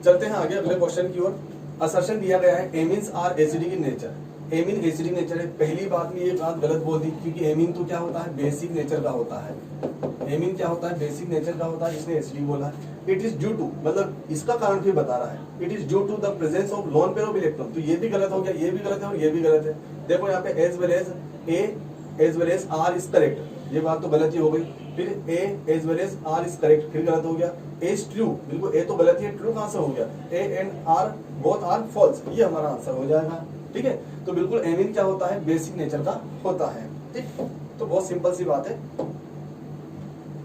चलते हैं आगे अगले क्वेश्चन की ओर। असर्शन दिया गया है amines are acidic in nature, amine acidic nature है। पहली बात में ये बात गलत बोल दी, क्योंकि एमीन तो क्या होता है, बेसिक नेचर का होता है। एमीन क्या होता है, बेसिक नेचर का होता है, इसने एसिडिक बोला है। इट इज ड्यू टू, मतलब इसका कारण भी बता रहा है, it is due to the presence of lone pair of electron. तो ये भी गलत हो गया, ये भी गलत है और ये भी गलत है। देखो यहाँ पे as well as R is correct, ये बात तो गलत ही हो गई। फिर A as well as R is correct, फिर गलत हो गया। ए इज ट्रू, बिल्कुल ए तो गलत ही है, ट्रू कहां से हो गया, A and R both are false, ये हमारा आंसर हो जाएगा, ठीक है। तो बिल्कुल एमीन क्या होता है, बेसिक नेचर का होता है, ठीक। तो बहुत सिंपल सी बात है।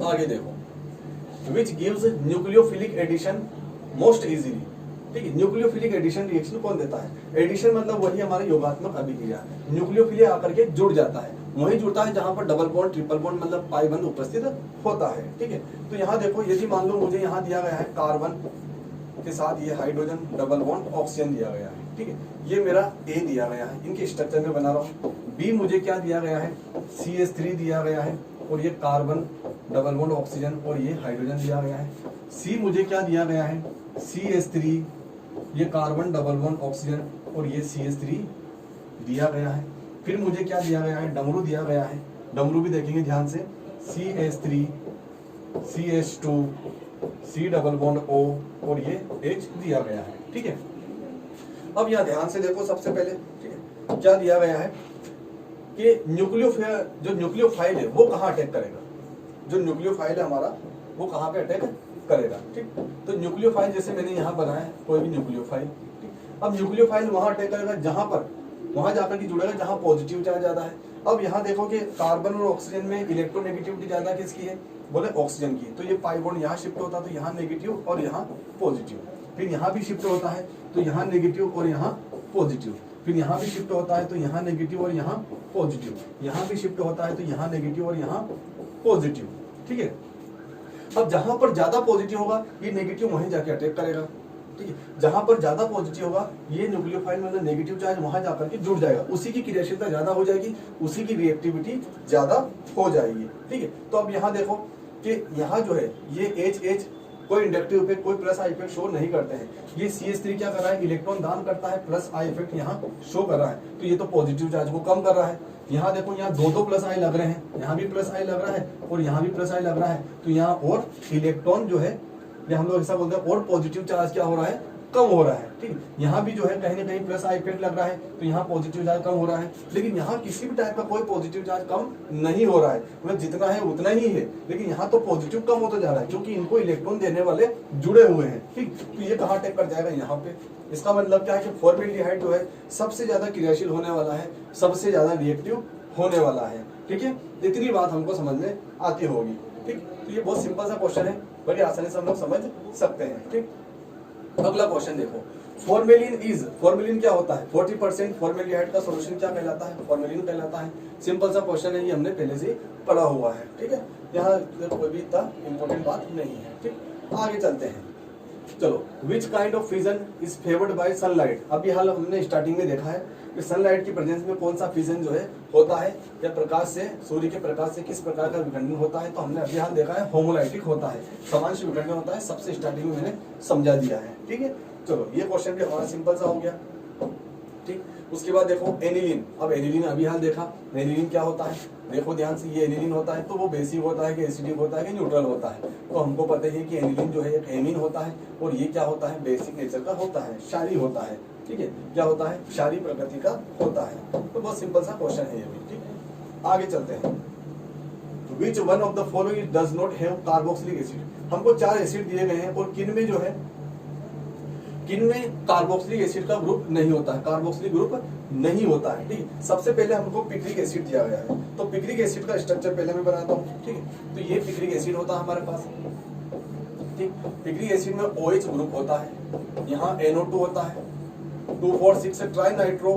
आगे देखो, which gives nucleophilic addition most easily, ठीक है। न्यूक्लियोफिलिक एडिशन रिएक्शन कौन देता है, एडिशन मतलब वही हमारा योगात्मक अभिक्रिया, न्यूक्लियोफिलिया आकर के जुड़ जाता है, वही जुड़ता है जहां पर डबल बॉन्ड ट्रिपल बॉन्ड मतलब पाई बंद उपस्थित होता है, ठीक है। तो यहाँ देखो, यदि मान लो मुझे यहाँ दिया गया है कार्बन के साथ ये हाइड्रोजन डबल बॉन्ड ऑक्सीजन दिया गया है, ठीक है, ये मेरा ए दिया गया है, इनके स्ट्रक्चर में बना रहा हूँ। बी मुझे क्या दिया गया है, CH3 दिया गया है, और ये कार्बन डबल बॉन्ड ऑक्सीजन और ये हाइड्रोजन दिया गया है। सी मुझे क्या दिया गया है, CH3, ये कार्बन डबल बॉन्ड ऑक्सीजन और ये CH3 दिया गया है। फिर मुझे क्या दिया गया है, डमरू दिया गया है, डमरू भी देखेंगे ध्यान से, CH3 CH2 C double bond O और ये H दिया गया है, ठीक है। अब यहाँ ध्यान से देखो, सबसे पहले ठीक है क्या दिया गया है कि जो न्यूक्लियोफाइल है वो कहाँ अटैक करेगा, जो न्यूक्लियोफाइल है हमारा वो कहाँ पे अटैक करेगा, ठीक। तो न्यूक्लियोफाइल जैसे मैंने यहाँ बनाया है, कोई भी न्यूक्लियोफाइल, ठीक। अब न्यूक्लियोफाइल वहां अटैक करेगा जहां पर, वहां जाकर के जुड़ेगा जहां पॉजिटिव चार्ज ज्यादा है। अब यहाँ देखो कि कार्बन और ऑक्सीजन में इलेक्ट्रोनेगेटिविटी ज्यादा किसकी है, बोले ऑक्सीजन की। तो ये पाई बॉन्ड यहाँ शिफ्ट होता है तो यहाँ नेगेटिव और यहाँ पॉजिटिव, फिर यहाँ भी शिफ्ट होता है तो यहाँ नेगेटिव और यहाँ पॉजिटिव, फिर यहाँ भी शिफ्ट होता है तो यहाँ नेगेटिव और यहाँ पॉजिटिव, यहाँ भी शिफ्ट होता है तो यहाँ नेगेटिव और यहाँ पॉजिटिव, ठीक है। अब जहां पर ज्यादा पॉजिटिव होगा ये नेगेटिव वहीं जाके अटैक करेगा, ठीक है। जहां पर ज्यादा पॉजिटिव होगा ये न्यूक्लियोफाइल मतलब नेगेटिव चार्ज वहां जाकर के जुड़ जाएगा, उसी की क्रियाशीलता ज्यादा हो जाएगी, उसी की रिएक्टिविटी ज्यादा हो जाएगी, ठीक है। तो अब यहाँ देखो कि यहाँ जो है ये H कोई इंडक्टिव इफेक्ट, कोई प्लस आई इफेक्ट शो नहीं करते हैं। ये CH3 क्या कर रहा है, इलेक्ट्रॉन दान करता है, प्लस आई इफेक्ट यहाँ शो कर रहा है, तो ये तो पॉजिटिव चार्ज को कम कर रहा है। यहाँ देखो यहाँ दो प्लस आई लग रहे हैं, यहाँ भी प्लस आई लग रहा है और यहाँ भी प्लस आई लग रहा है, तो यहाँ और इलेक्ट्रॉन जो है, या हम लोग ऐसा बोलते हैं और पॉजिटिव चार्ज क्या हो रहा है, कम हो रहा है, ठीक। यहाँ भी जो है कहीं ना कहीं प्लस आई इफेक्ट लग रहा है तो यहाँ पॉजिटिव चार्ज कम हो रहा है, लेकिन यहाँ किसी भी टाइप का कोई पॉजिटिव चार्ज कम नहीं हो रहा है, मतलब जितना है उतना ही है, लेकिन यहाँ तो पॉजिटिव कम होता जा रहा है क्योंकि इनको इलेक्ट्रॉन देने वाले जुड़े हुए हैं, ठीक। तो ये कहाँ अटैक कर जाएगा, यहाँ पे। इसका मतलब क्या है कि फॉर्मेल्डिहाइड जो है सबसे ज्यादा क्रियाशील होने वाला है, सबसे ज्यादा रिएक्टिव होने वाला है, ठीक है। इतनी बात हमको समझ में आती होगी, ठीक। तो ये बहुत सिंपल सा क्वेश्चन है, बड़ी आसानी से हम लोग समझ सकते हैं, ठीक। अगला क्वेश्चन देखो, फॉर्मेलिन क्या होता है, 40% फॉर्मेल्डिहाइड का सॉल्यूशन क्या कहलाता है, फॉर्मेलिन कहलाता है। सिंपल सा क्वेश्चन है, ये हमने पहले से पढ़ा हुआ है, ठीक है। यहाँ कोई भी इतना इंपॉर्टेंट बात नहीं है, ठीक। आगे चलते हैं, चलो। Which kind of fission is favoured bye sunlight. अभी हाल हमने स्टार्टिंग में देखा है कि सनलाइट की प्रेजेंस में कौन सा फिजन जो है होता है, या प्रकाश से, सूर्य के प्रकाश से किस प्रकार का विखंडन होता है। तो हमने अभी हाल देखा है होमोलाइटिक होता है, समांश विखंडन होता है, सबसे स्टार्टिंग में मैंने समझा दिया है, ठीक है। चलो ये क्वेश्चन भी हमारा सिंपल सा हो गया, ठीक। उसके बाद देखो एनिलीन। अब एनिलीन अभी हाल देखा, एनिलीन क्या होता है, देखो ध्यान से, ये एनिलीन होता है तो वो बेसिक होता है कि एसिडिक होता है कि न्यूट्रल होता है। तो हमको पता है कि एनिलीन जो है एक एमीन होता है और ये क्या होता है, बेसिक नेचर का होता है, क्षारीय होता है, ठीक है। क्या होता है, क्षारीय प्रकृति का होता है। तो बहुत सिंपल सा क्वेश्चन है ये भी, ठीक। आगे चलते हैं, which one of the following does not have carboxylic acid. हमको 4 एसिड दिए गए हैं और किन में जो है, किन में कार्बोक्सिलिक एसिड का ग्रुप नहीं होता है, कार्बोक्सिलिक ग्रुप नहीं होता है, ठीक। सबसे पहले हमको पिक्रिक एसिड दिया गया है, तो पिक्रिक एसिड का स्ट्रक्चर पहले मैं बनाता हूँ, ठीक है। तो ये पिक्रिक एसिड होता है हमारे पास, ठीक। पिक्रिक एसिड में OH ग्रुप होता है, यहाँ NO2 होता है, 2,4,6 ट्राई नाइट्रो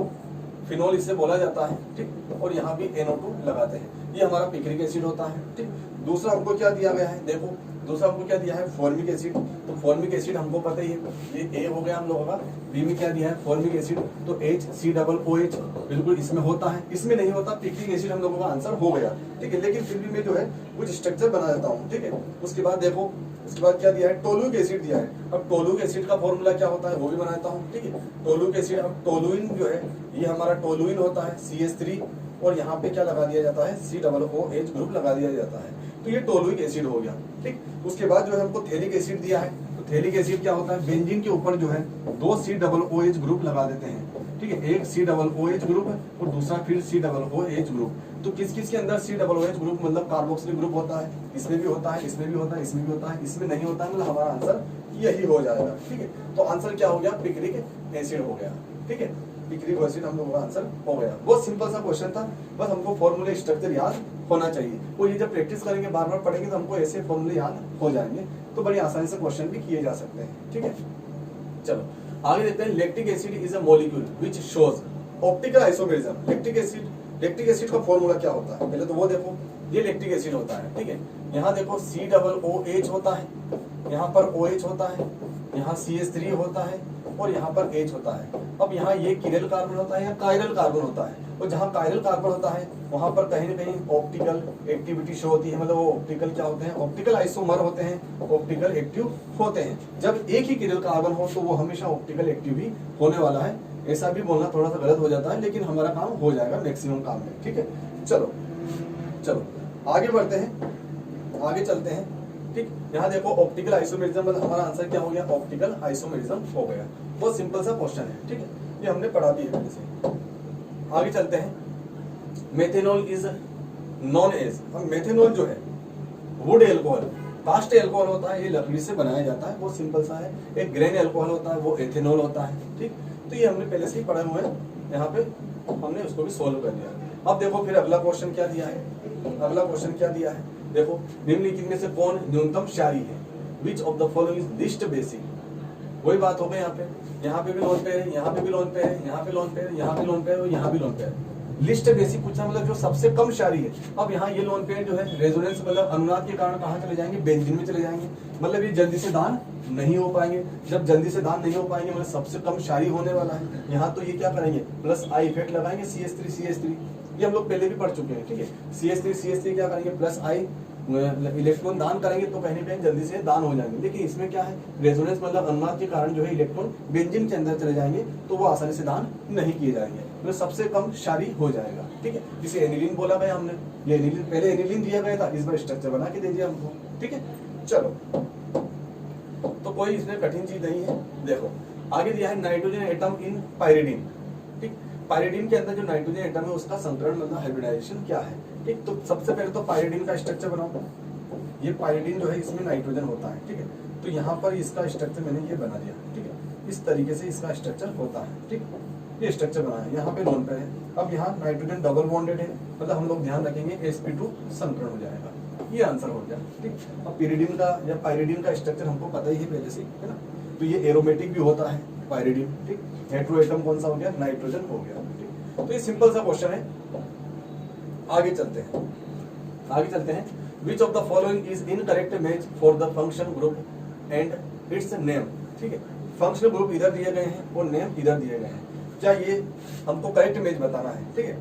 फिनोल इसे बोला जाता है, ठीक। और यहाँ भी NO2 लगाते हैं, ये हमारा पिक्रिक एसिड होता है, ठीक। दूसरा हमको क्या दिया गया है, देखो दूसरा हमको क्या दिया है, फॉर्मिक एसिड। तो फॉर्मिक एसिड हमको पता ही है, ये A हो गया हम लोगों का। बी में क्या दिया है, फॉर्मिक एसिड, तो HCOOH बिल्कुल इसमें होता है, इसमें नहीं होता। पिक्रिक एसिड हम लोगों का आंसर हो गया, ठीक है। लेकिन फिर भी मैं जो है कुछ स्ट्रक्चर बना देता हूँ, ठीक है। उसके बाद देखो, उसके बाद क्या दिया है, टोलुइक एसिड दिया है। अब टोलुइक एसिड का फॉर्मूला क्या होता है वो भी बनाता हूँ, ठीक है। टोलुइक एसिड, अब टोलुइन जो है ये हमारा टोलुइन होता है, CH3, और यहाँ पे क्या लगा दिया जाता है, COOH ग्रुप लगा दिया जाता है, तो ये टोलुइक एसिड हो गया, ठीक। उसके बाद जो है हमको थेलिक एसिड दिया है, तो थेलिक एसिड क्या होता है, बेंजीन के ऊपर जो है 2 COOH ग्रुप लगा देते हैं, ठीक है। एक COOH ग्रुप और दूसरा फिर COOH ग्रुप। तो किस किस के अंदर COOH ग्रुप मतलब कार्बोक्सिलिक ग्रुप होता है, इसमें भी होता है, इसमें भी होता है, इसमें भी होता है, इसमें नहीं होता है, मतलब हमारा आंसर यही हो जाएगा, ठीक है। तो आंसर क्या हो गया, पिक्रिक एसिड हो गया, ठीक है। पिक्रिक एसिड हम लोगों का आंसर हो गया। बहुत सिंपल सा क्वेश्चन था, बस हमको फॉर्मूले स्ट्रक्चर याद होना चाहिए, और ये जब प्रैक्टिस करेंगे, बार बार पढ़ेंगे तो हमको ऐसे फॉर्मूले याद हो जाएंगे, तो बड़ी आसानी से क्वेश्चन भी किए जा सकते हैं, ठीक है। चलो आगे देखते हैं, lactic acid is a molecule which shows optical isomerism. Lactic acid का फॉर्मूला क्या होता है, पहले तो वो देखो, ये लैक्टिक एसिड होता है, ठीक है। यहाँ देखो COOH होता है, यहाँ पर OH होता है, यहाँ CH3 होता है और यहाँ पर H होता है। अब यहाँ ये किरल कार्बन होता है या कायरल कार्बन होता है, और जहाँ कायरल कार्बन होता है वहां पर कहीं ना कहीं ऑप्टिकल एक्टिविटी शो होती है, मतलब वो ऑप्टिकल क्या होते हैं, ऑप्टिकल आइसोमर होते हैं, ऑप्टिकल एक्टिव होते हैं। जब एक ही किरल कार्बन हो तो वो हमेशा ऑप्टिकल एक्टिव ही होने वाला है। ऐसा भी बोलना थोड़ा सा गलत हो जाता है, लेकिन हमारा काम हो जाएगा मैक्सिमम काम में, ठीक है। चलो आगे बढ़ते हैं, आगे चलते हैं। ठीक, यहाँ देखो ऑप्टिकल आइसोमेरिज्म, मतलब हमारा आंसर क्या हो गया, ऑप्टिकल आइसोमेरिज्म हो गया। बहुत सिंपल सा क्वेश्चन है, ठीक है, ये हमने पढ़ा भी है पहले से। आगे चलते हैं, मेथेनॉल इज नॉन एज, और मेथेनॉल जो है वुड एल्कोहल, कास्ट एल्कोहल होता है, ये लकड़ी से बनाया जाता है, बहुत सिंपल सा है। एक ग्रेन एल्कोहल होता है, वो एथेनॉल होता है, ठीक, तो ये हमने पहले से ही पढ़े हुए हैं, यहाँ पे हमने उसको भी सोल्व कर दिया। अब देखो फिर अगला क्वेश्चन क्या दिया है, अगला क्वेश्चन क्या दिया है, देखो निम्नलिखित में से कौन न्यूनतम क्षारी है, विच of the following is least basic. वही बात हो गई, यहाँ पे भी लोन पे है, यहाँ पे भी लोन पे है, यहाँ पे लोन पे है, यहाँ पे लोन पे है और यहाँ भी लोन पे है। लिस्ट बेसिक पूछना मतलब जो सबसे कम क्षारी है। अब यहाँ ये लोन पेयर जो है रेजोनेंस मतलब अनुनाद के कारण कहाँ चले जाएंगे, बेंजीन में चले जाएंगे, मतलब ये जल्दी से दान नहीं हो पाएंगे। जब जल्दी से दान नहीं हो पाएंगे मतलब सबसे कम क्षारी होने वाला है। यहाँ तो ये क्या करेंगे, प्लस आई इफेक्ट लगाएंगे, CH3 ये हम लोग पहले भी पढ़ चुके हैं, ठीक है। CH3 क्या करेंगे, प्लस आई इलेक्ट्रॉन दान करेंगे तो कहीं पे जल्दी से दान हो जाएंगे। लेकिन इसमें क्या है, रेजोनेंस मतलब अनुनाद के कारण जो है इलेक्ट्रॉन बेंजीन के अंदर चले जाएंगे तो वो आसानी से दान नहीं किए जाएंगे, तो सबसे कम क्षारी हो जाएगा, ठीक है। जिसे एनिलीन बोला गया हमने, ये एनिलीन पहले एनिलीन दिया गया था, इस बार स्ट्रक्चर बना के दे दिया हमको, ठीक है। चलो, तो कोई इसमें कठिन चीज नहीं है। देखो आगे दिया है नाइट्रोजन एटम इन पायरिडीन, ठीक। पायरिडीन के अंदर जो नाइट्रोजन एटम है उसका संकरण मतलब हाइब्रिडाइजेशन क्या है, ठीक। तो सबसे पहले तो पायरिडीन का स्ट्रक्चर बनाओ। ये पायरिडीन जो है इसमें नाइट्रोजन होता है, ठीक है। तो यहाँ पर इसका स्ट्रक्चर मैंने ये बना दिया, ठीक है। इस तरीके से इसका स्ट्रक्चर होता है, ठीक। ये स्ट्रक्चर बना है, यहाँ पे लोन पे है। अब यहाँ नाइट्रोजन डबल बॉन्डेड है, मतलब हम लोग ध्यान रखेंगे sp2 संकरण हो जाएगा, ये आंसर हो गया, ठीक। अब पिरिडीन का या पायरिडीन का स्ट्रक्चर हमको पता ही है पहले से, है ना। तो ये एरोमेटिक भी होता है पायरिडीन, ठीक। हेटेरो एटम कौन सा हो गया, नाइट्रोजन हो गया, ठीक। तो ये सिंपल सा क्वेश्चन है। आगे चलते हैं, आगे चलते हैं। विच of the following is incorrect match for the function group and it's name, ठीक है। फंक्शनल ग्रुप इधर दिए गए हैं और नेम इधर दिए गए हैं। क्या ये हमको करेक्ट मैच बताना है, ठीक है,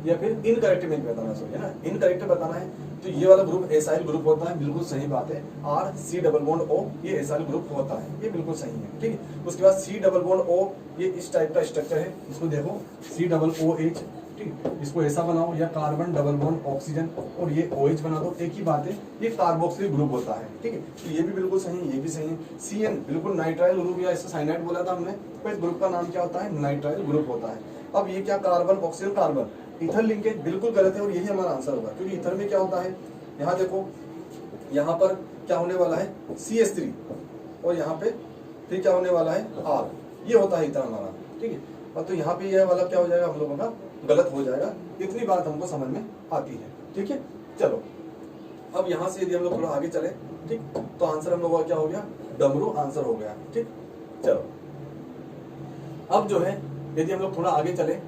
या फिर इनकरेक्ट मैच बताना है ना। इनकरेक्ट बताना है तो ये वाला ग्रुप एसाइल ग्रुप होता है, बिल्कुल सही बात है। RC+O ये एसाइल ग्रुप होता है, ये बिल्कुल सही है, ठीक है। उसके बाद C+O ये इस टाइप का स्ट्रक्चर है, इसको देखो COOH, ठीक। इसको ऐसा बनाओ, या कार्बन डबल बॉन्ड ऑक्सीजन और ये OH बना दो, एक ही बात है, ये कार्बोक्सिलिक ग्रुप होता है, ठीक है। तो ये भी बिल्कुल सही है, ये भी सही है। CN बिल्कुल नाइट्राइल ग्रुप, या इससे साइनाइड बोला था हमने, तो इस ग्रुप का नाम क्या होता है, नाइट्राइल ग्रुप होता है। अब ये क्या, carbon oxygen carbon, ether linkage बिल्कुल गलत है और यही हमारा आंसर होगा, क्योंकि ईथर में क्या होता है, यहाँ देखो, यहाँ पर क्या होने वाला है CH3 और यहाँ पे फिर क्या होने वाला है R, ये होता है ईथर हमारा, ठीक है। और तो यहाँ पे यह वाला क्या हो जाएगा हम लोगों का, गलत हो जाएगा। इतनी बात हमको समझ में आती है, ठीक है। चलो, अब यहाँ से यदि हम लोग थोड़ा आगे चले, ठीक, तो आंसर हम लोगों का क्या हो गया, डमरू आंसर हो गया, ठीक। चलो, अब जो है यदि हम लोग थोड़ा आगे चले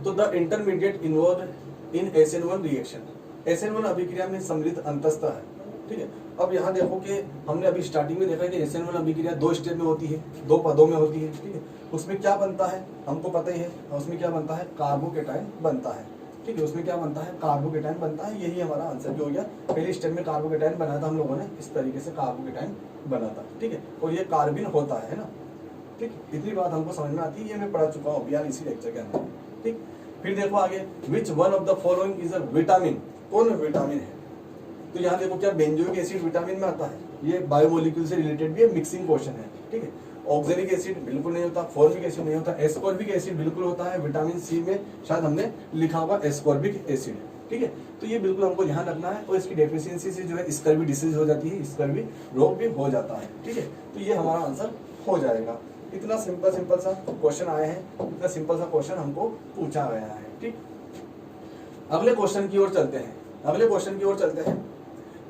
तो the intermediate involve in SN1 reaction, SN1 अभिक्रिया में सम्मिलित अंतस्थ है, ठीक है। अब यहाँ देखो कि हमने अभी स्टार्टिंग में देखा कि SN1 अभिक्रिया 2 स्टेप में होती है, 2 पदों में होती है, ठीक है। उसमें क्या बनता है हमको पता ही है, उसमें क्या बनता है, कार्बोकेटाइन बनता है, ठीक है। उसमें क्या बनता है, कार्बोकेटाइन बनता है, यही हमारा आंसर भी हो गया। पहले स्टेप में कार्बोकेटाइन बना था हम लोगों ने, इस तरीके से कार्बोकेटाइन बना था, ठीक है। और ये कार्बिन होता है ना, ठीक। इतनी बात हमको समझ में आती है, ये मैं पढ़ा चुका हूँ अभी इसी लेक्चर के अंदर, ठीक। फिर देखो आगे, which one of the following is a vitamin, कौन विटामिन है, तो यहाँ देखो क्या बेंजोइक एसिड विटामिन में आता है, ये बायोमोलिक्यूल से रिलेटेड भी मिक्सिंग क्वेश्चन है, ठीक है। ऑक्जेलिक एसिड बिल्कुल नहीं होता, फॉर्मिक एसिड नहीं होता, एस्कॉर्बिक एसिड बिल्कुल होता है। विटामिन सी में शायद हमने लिखा होगा एस्कॉर्बिक एसिड, ठीक है। तो ये बिल्कुल हमको ध्यान रखना है, और इसकी डेफिशिएंसी से जो है स्कर्वी डिसीज हो जाती है, स्कर्वी रोग भी हो जाता है, ठीक है। तो ये हमारा आंसर हो जाएगा। इतना सिंपल सा क्वेश्चन आए हैं, इतना सिंपल सा क्वेश्चन हमको पूछा गया है, ठीक। अगले क्वेश्चन की ओर चलते हैं, अगले क्वेश्चन की ओर चलते हैं।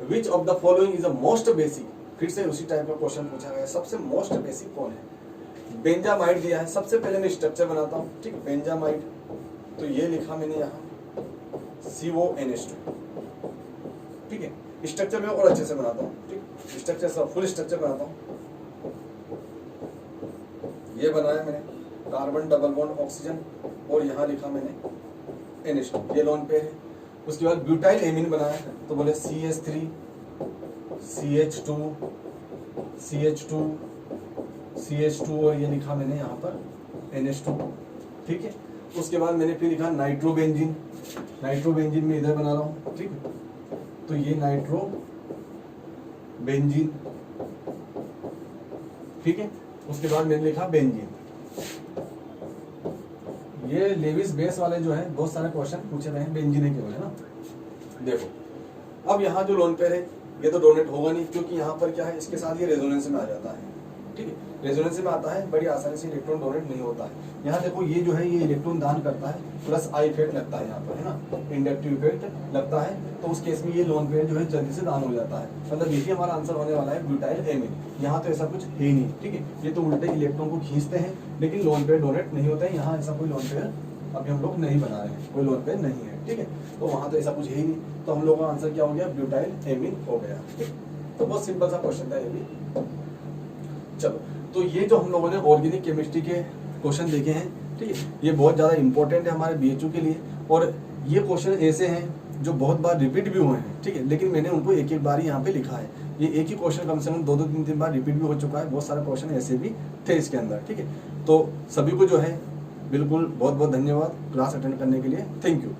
विच of the following is the most basic, फिर से उसी टाइप का क्वेश्चन पूछा गया है। सबसे मोस्ट बेसिक कौन है, बेंजामाइड दिया है। सबसे पहले मैं स्ट्रक्चर बनाता हूँ, ठीक। बेंजामाइड, तो ये लिखा मैंने यहाँ CONH2, ठीक है। स्ट्रक्चर में और अच्छे से बनाता हूँ, ठीक। स्ट्रक्चर सब फुल स्ट्रक्चर बनाता हूँ। ये बनाया मैंने कार्बन डबल बॉन्ड ऑक्सीजन, और यहाँ लिखा मैंने NH2, ये लोन पे है। उसके बाद ब्यूटाइल एमीन बनाया, तो बोले CH3 CH2 CH2 CH2 और ये लिखा मैंने यहाँ पर NH2, ठीक है। उसके बाद मैंने फिर लिखा नाइट्रोबेंजीन, नाइट्रोबेंजीन में इधर बना रहा हूँ, ठीक है। तो ये बेंजीन, ठीक है। उसके बाद मैंने लिखा बेंजीन। ये लेविस बेस वाले जो है बहुत सारे क्वेश्चन पूछे गए हैं बेंजीन के केवल, है ना। देखो अब यहाँ जो लोन पेयर है ये तो डोनेट होगा नहीं, क्योंकि यहाँ पर क्या है, इसके साथ ये रेजोनेंस में आ जाता है, ठीक है। रेजोनेंस में आता है, बड़ी आसानी से इलेक्ट्रॉन डोनेट नहीं होता है। यहाँ देखो ये जो है ये इलेक्ट्रॉन दान करता है, प्लस आई इफेक्ट लगता है यहाँ पर, है ना, इंडक्टिव इफेक्ट लगता है। तो उस केस में ये लोन पेयर जो है जल्दी से दान हो जाता है। मतलब देखिए हमारा आंसर होने वाला है ब्यूटाइल एमीन। यहाँ तो ऐसा कुछ है ही नहीं, ठीक है। ये तो उल्टे इलेक्ट्रॉन को खींचते हैं, लेकिन लोन पेयर डोनेट नहीं होता है। यहाँ ऐसा कोई लोन पेयर अभी हम लोग नहीं बना रहे हैं, कोई लोन पेयर नहीं है, ठीक है। तो वहां तो ऐसा कुछ है ही नहीं, तो हम लोग का आंसर क्या हो गया, ब्यूटाइल एमीन हो गया, ठीक। तो बहुत सिंपल सा क्वेश्चन था ये भी। चलो, तो ये जो हम लोगों ने ऑर्गेनिक केमिस्ट्री के क्वेश्चन देखे हैं, ठीक है, ये बहुत ज्यादा इंपॉर्टेंट है हमारे बीएचयू के लिए। और ये क्वेश्चन ऐसे हैं जो बहुत बार रिपीट भी हुए हैं, ठीक है, लेकिन मैंने उनको एक एक बार ही यहाँ पे लिखा है। ये एक ही क्वेश्चन कम से कम 2-2, 3-3 बार रिपीट भी हो चुका है। बहुत सारे क्वेश्चन ऐसे भी थे इसके अंदर, ठीक है। तो सभी को जो है बिल्कुल बहुत बहुत धन्यवाद क्लास अटेंड करने के लिए। Thank you.